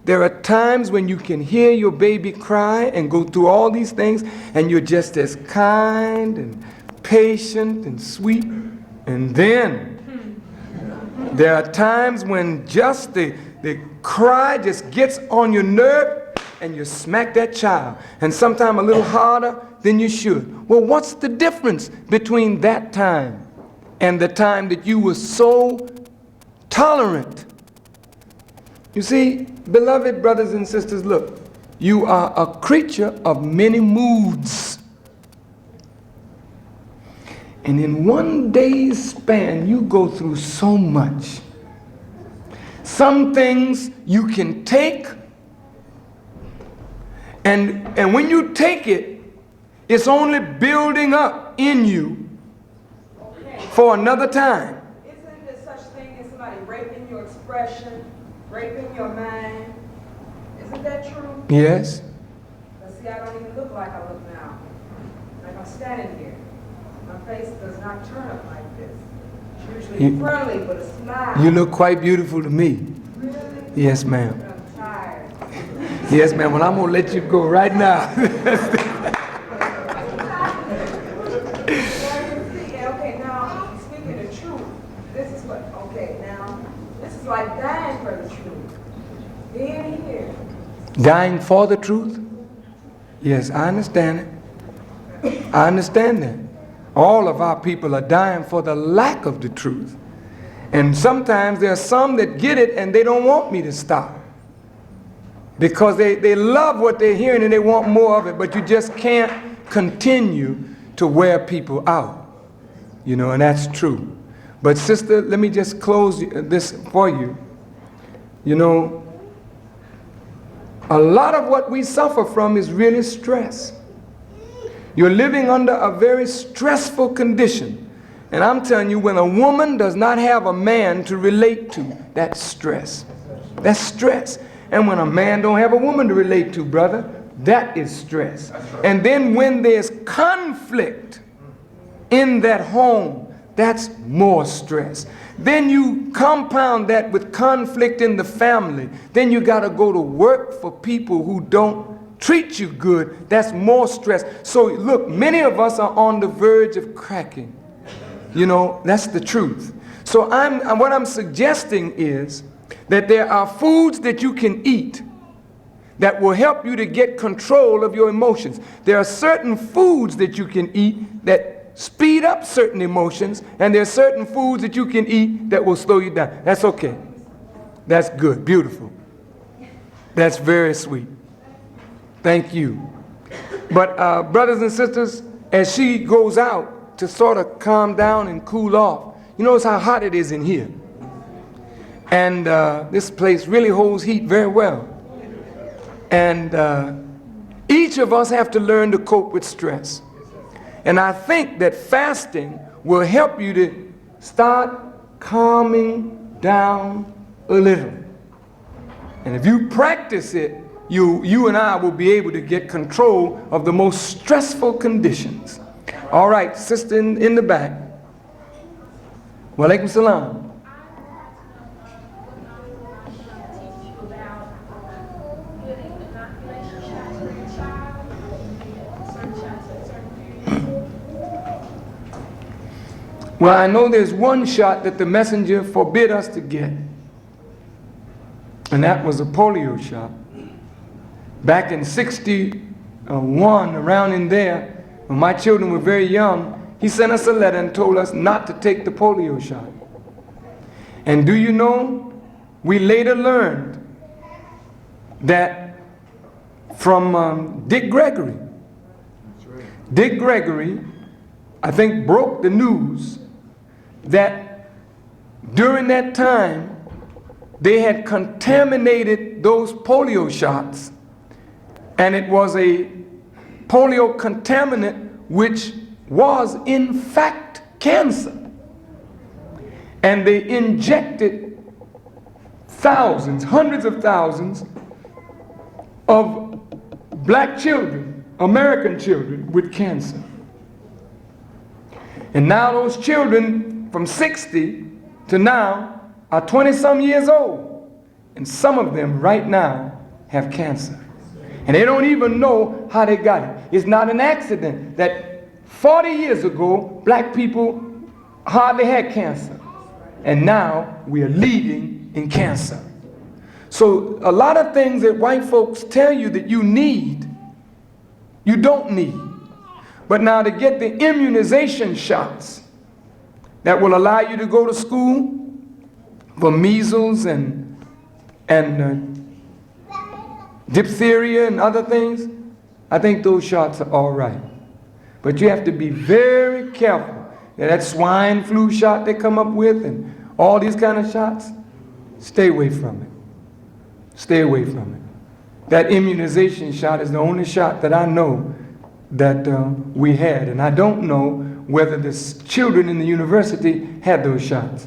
there are times when you can hear your baby cry and go through all these things, and you're just as kind and patient and sweet. And then there are times when just the cry just gets on your nerve and you smack that child, and sometimes a little harder than you should. Well, what's the difference between that time and the time that you were so tolerant? You see, beloved brothers and sisters, look, you are a creature of many moods. And in one day's span, you go through so much. Some things you can take, and when you take it, it's only building up in you for another time. Isn't there such thing as somebody raping your expression, raping your mind? Isn't that true? Yes. But see, I don't even look like I look now. Like I'm standing here. My face does not turn up like this. It's usually friendly with a smile. You look quite beautiful to me. Really? Yes, ma'am. I'm tired. Yes, ma'am. Well, I'm going to let you go right now. Okay, now, speaking the truth, this is what, okay, now, this is like dying for the truth. Being here. Dying for the truth? Yes, I understand it. I understand that. All of our people are dying for the lack of the truth. And sometimes there are some that get it and they don't want me to stop. Because they love what they're hearing and they want more of it, but you just can't continue to wear people out. You know, and that's true. But sister, let me just close this for you. You know, a lot of what we suffer from is really stress. You're living under a very stressful condition. And I'm telling you, when a woman does not have a man to relate to, that's stress. That's stress. And when a man don't have a woman to relate to, brother, that is stress. And then when there's conflict in that home, that's more stress. Then you compound that with conflict in the family. Then you got to go to work for people who don't treat you good. That's more stress. So look, many of us are on the verge of cracking. You know, that's the truth. So what I'm suggesting is that there are foods that you can eat that will help you to get control of your emotions. There are certain foods that you can eat that speed up certain emotions, and there are certain foods that you can eat that will slow you down. That's okay. That's good. Beautiful. That's very sweet. Thank you. But brothers and sisters, as she goes out to sort of calm down and cool off, you notice how hot it is in here. And this place really holds heat very well. And each of us have to learn to cope with stress. And I think that fasting will help you to start calming down a little. And if you practice it, you and I will be able to get control of the most stressful conditions. All right, sister in the back. Wa alaikum salam. Well, I know there's one shot that the messenger forbid us to get, and that was a polio shot. Back in 61, around in there, when my children were very young, he sent us a letter and told us not to take the polio shot. And do you know, we later learned that from Dick Gregory. Dick Gregory, I think, broke the news that during that time they had contaminated those polio shots, and it was a polio contaminant which was in fact cancer. And they injected thousands, hundreds of thousands of black children, American children, with cancer. And now those children from 60 to now are 20-some years old. And some of them right now have cancer. And they don't even know how they got it. It's not an accident that 40 years ago, black people hardly had cancer. And now we are leading in cancer. So a lot of things that white folks tell you that you need, you don't need. But now to get the immunization shots that will allow you to go to school for measles and diphtheria and other things, I think those shots are all right. But you have to be very careful. That swine flu shot they come up with and all these kind of shots, stay away from it. Stay away from it. That immunization shot is the only shot that I know that we had. And I don't know whether the children in the university had those shots.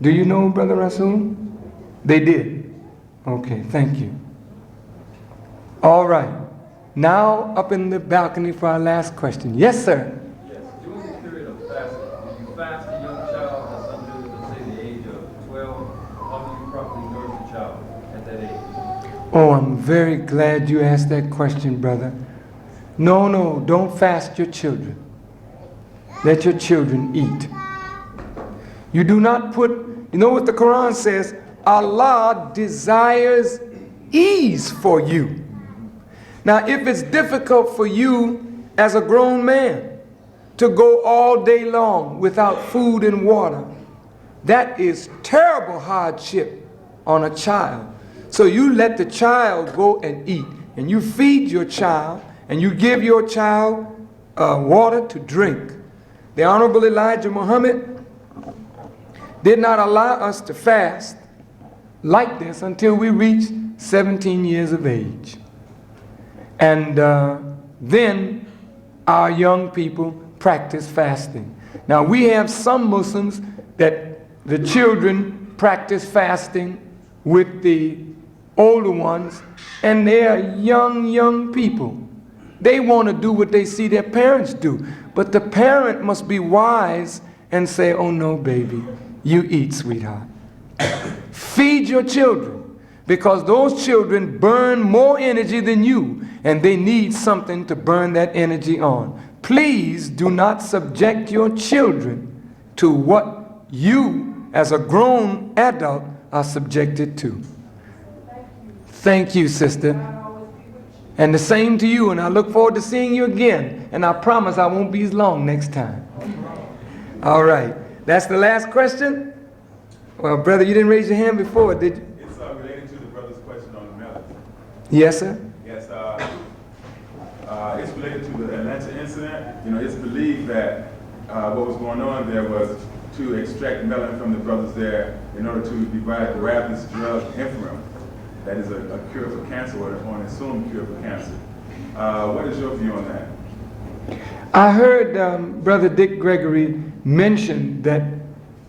Do you know, Brother Rasul? They did. Okay, thank you. All right. Now up in the balcony for our last question. Yes, sir. Yes. During the period of fasting, do you fast a young child that's under, let's say, the age of 12? How do you properly nourish the child at that age? Oh, I'm very glad you asked that question, brother. No, don't fast your children. Let your children eat. You do not put, you know what the Quran says? Allah desires ease for you. Now, if it's difficult for you as a grown man to go all day long without food and water, that is terrible hardship on a child. So you let the child go and eat, and you feed your child, and you give your child water to drink. The Honorable Elijah Muhammad did not allow us to fast like this until we reached 17 years of age. And then our young people practice fasting. Now we have some Muslims that the children practice fasting with the older ones, and they are young people. They want to do what they see their parents do. But the parent must be wise and say, oh no, baby, you eat, sweetheart. Feed your children, because those children burn more energy than you, and they need something to burn that energy on. Please do not subject your children to what you, as a grown adult, are subjected to. Thank you, sister. And the same to you, and I look forward to seeing you again. And I promise I won't be as long next time. All right. That's the last question? Well, brother, you didn't raise your hand before, did you? It's related to the brother's question on the melon. Yes, sir? Yes, it's related to the Atlanta incident. You know, it's believed that what was going on there was to extract melon from the brothers there in order to derive this drug, Infram. That is a cure for cancer, or an assumed cure for cancer. What is your view on that? I heard Brother Dick Gregory mention that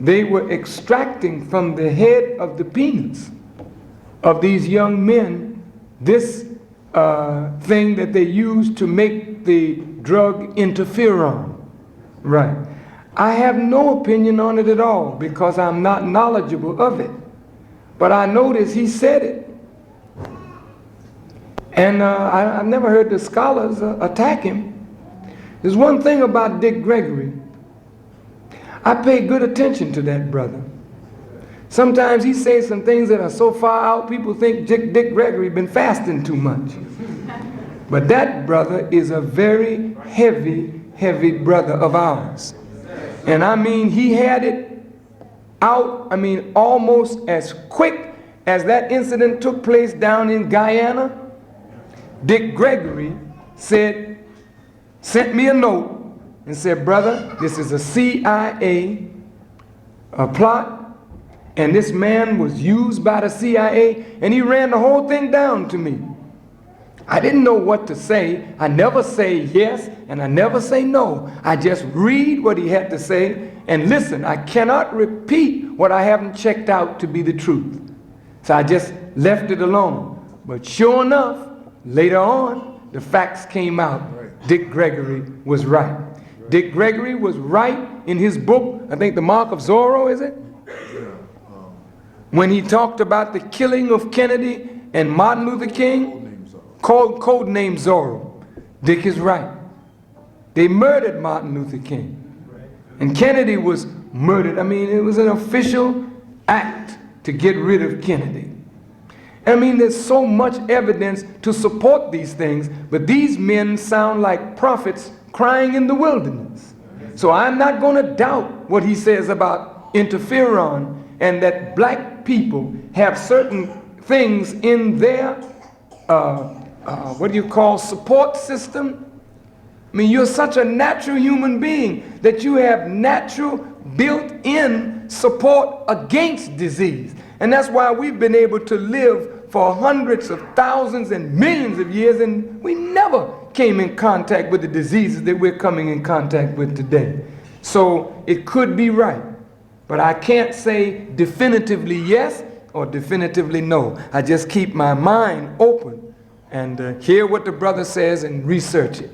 they were extracting from the head of the penis of these young men this thing that they used to make the drug interferon. Right. I have no opinion on it at all because I'm not knowledgeable of it. But I noticed he said it. And I've never heard the scholars attack him. There's one thing about Dick Gregory. I pay good attention to that brother. Sometimes he says some things that are so far out, people think Dick Gregory been fasting too much. But that brother is a very heavy, heavy brother of ours. And I mean, he had it out, I mean, almost as quick as that incident took place down in Guyana. Dick Gregory sent me a note and said, brother, this is a CIA plot, and this man was used by the CIA, and he ran the whole thing down to me. I didn't know what to say. I never say yes, and I never say no. I just read what he had to say and listen. I cannot repeat what I haven't checked out to be the truth. So I just left it alone. But sure enough, later on, the facts came out. Dick Gregory was right. Dick Gregory was right in his book, I think The Mark of Zorro, is it? When he talked about the killing of Kennedy and Martin Luther King, code name Zorro. Dick is right. They murdered Martin Luther King. And Kennedy was murdered. I mean, it was an official act to get rid of Kennedy. I mean, there's so much evidence to support these things, but these men sound like prophets crying in the wilderness. So I'm not going to doubt what he says about interferon and that black people have certain things in their, support system. I mean, you're such a natural human being that you have natural built-in support against disease. And that's why we've been able to live for hundreds of thousands and millions of years, and we never came in contact with the diseases that we're coming in contact with today. So it could be right, but I can't say definitively yes or definitively no. I just keep my mind open and hear what the brother says and research it.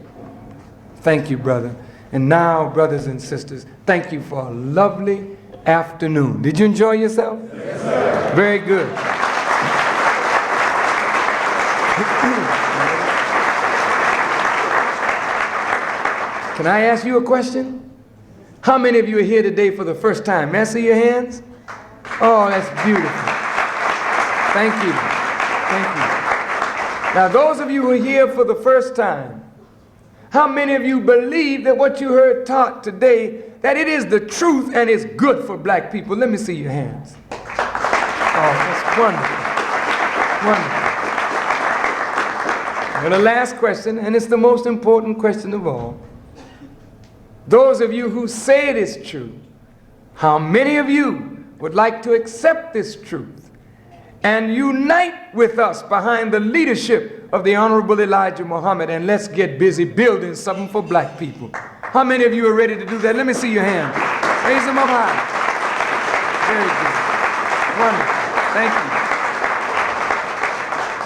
Thank you, brother. And now, brothers and sisters, thank you for a lovely afternoon. Did you enjoy yourself? Yes, sir. Very good. Can I ask you a question? How many of you are here today for the first time? May I see your hands? Oh, that's beautiful. Thank you. Thank you. Now, those of you who are here for the first time, how many of you believe that what you heard taught today, that it is the truth and it's good for black people? Let me see your hands. Oh, that's wonderful. Wonderful. And the last question, and it's the most important question of all. Those of you who say it is true, how many of you would like to accept this truth and unite with us behind the leadership of the Honorable Elijah Muhammad, and let's get busy building something for black people? How many of you are ready to do that? Let me see your hand. Raise them up high. Very good. Wonderful. Thank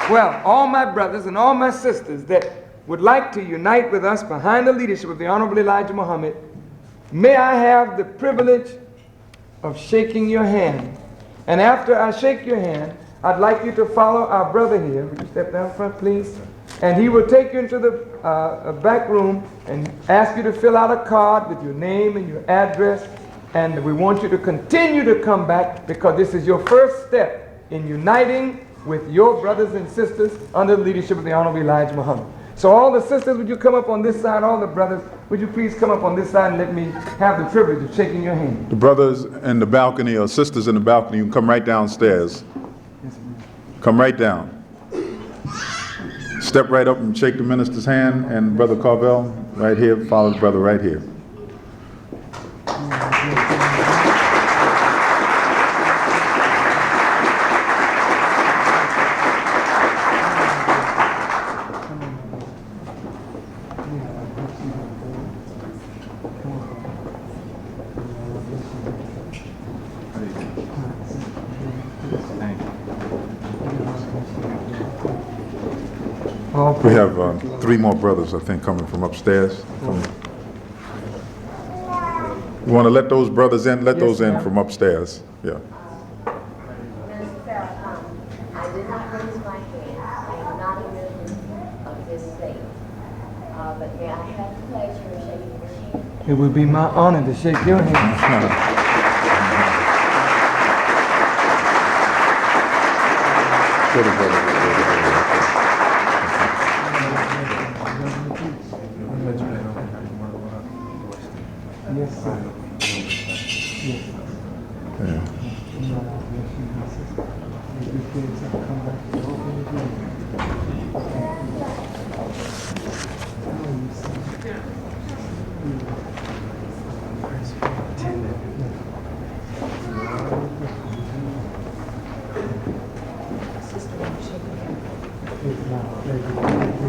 you. Well, all my brothers and all my sisters that would like to unite with us behind the leadership of the Honorable Elijah Muhammad, may I have the privilege of shaking your hand. And after I shake your hand, I'd like you to follow our brother here. Would you step down front, please? And he will take you into the back room and ask you to fill out a card with your name and your address. And we want you to continue to come back because this is your first step in uniting with your brothers and sisters under the leadership of the Honorable Elijah Muhammad. So all the sisters, would you come up on this side? All the brothers, would you please come up on this side and let me have the privilege of shaking your hand? The brothers in the balcony or sisters in the balcony, you can come right downstairs. Come right down. Step right up and shake the minister's hand, and Brother Carvel, right here, follow the brother right here. All We have 3 more brothers, I think, coming from upstairs. You want to let those brothers in? Let those in from upstairs. Yeah. Minister Farrakhan, I did not raise my hand. I am not a member of this state. But may I have the pleasure of shaking your hand? It would be my honor to shake your hand. Yes, sir. Yes.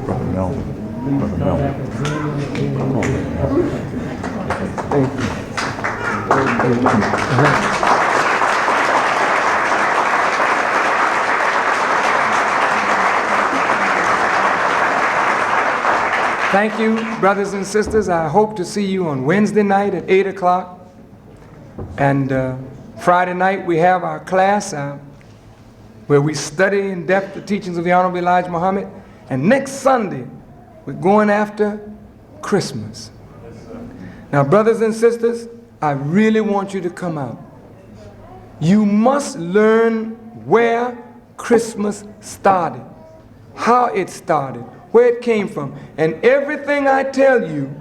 Brother Melvin. Brother Melvin. Thank you. Thank you, brothers and sisters. I hope to see you on Wednesday night at 8 o'clock. And Friday night we have our class where we study in depth the teachings of the Honorable Elijah Muhammad. And next Sunday, we're going after Christmas. Now, brothers and sisters, I really want you to come out. You must learn where Christmas started, how it started, where it came from. And everything I tell you,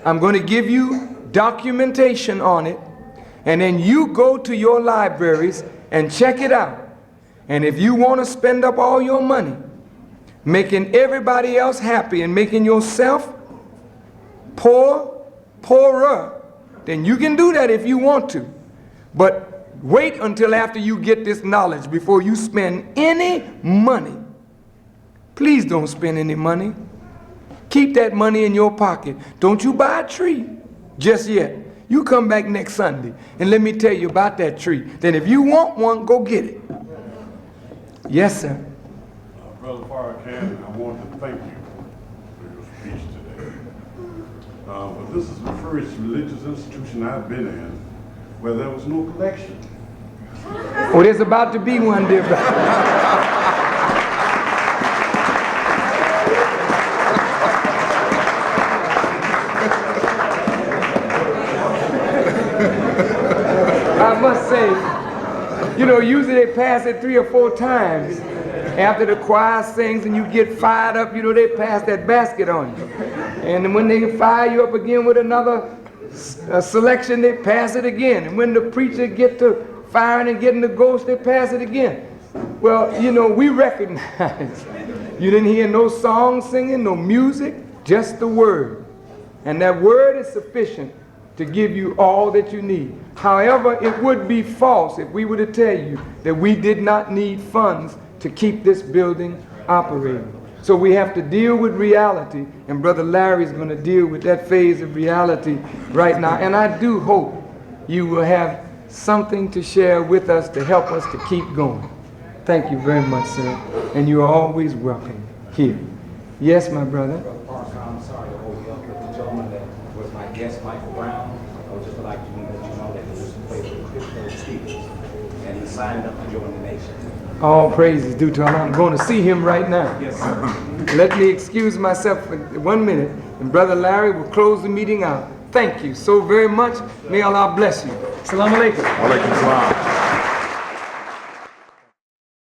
I'm going to give you documentation on it. And then you go to your libraries and check it out. And if you want to spend up all your money making everybody else happy and making yourself poorer, then you can do that if you want to. But wait until after you get this knowledge before you spend any money. Please don't spend any money. Keep that money in your pocket. Don't you buy a tree just yet. You come back next Sunday and let me tell you about that tree. Then if you want one, go get it. Yes, sir. Brother Farrakhan, I want to thank you for your speech today. But this is the first religious institution I've been in where there was no collection. Oh, there's about to be one, dear brother. I must say, you know, usually they pass it 3 or 4 times. After the choir sings and you get fired up, you know, they pass that basket on you. And when they fire you up again with another selection, they pass it again. And when the preacher get to firing and getting the ghost, they pass it again. Well, you know, we recognize you didn't hear no song singing, no music, just the word. And that word is sufficient to give you all that you need. However, it would be false if we were to tell you that we did not need funds to keep this building operating. So we have to deal with reality, and Brother Larry is going to deal with that phase of reality right now. And I do hope you will have something to share with us to help us to keep going. Thank you very much, sir. And you are always welcome here. Yes, my brother. Brother Parker, I'm sorry to hold you up with the gentleman that was my guest, Michael Brown. I would just like to let you know that he was playing with crypto speakers, and he signed up to join the nation. All praises due to Allah. I'm going to see him right now. Yes, sir. Let me excuse myself for 1 minute, and Brother Larry will close the meeting out. Thank you so very much. May Allah bless you. Assalamu alaikum. Wa alaikum salam.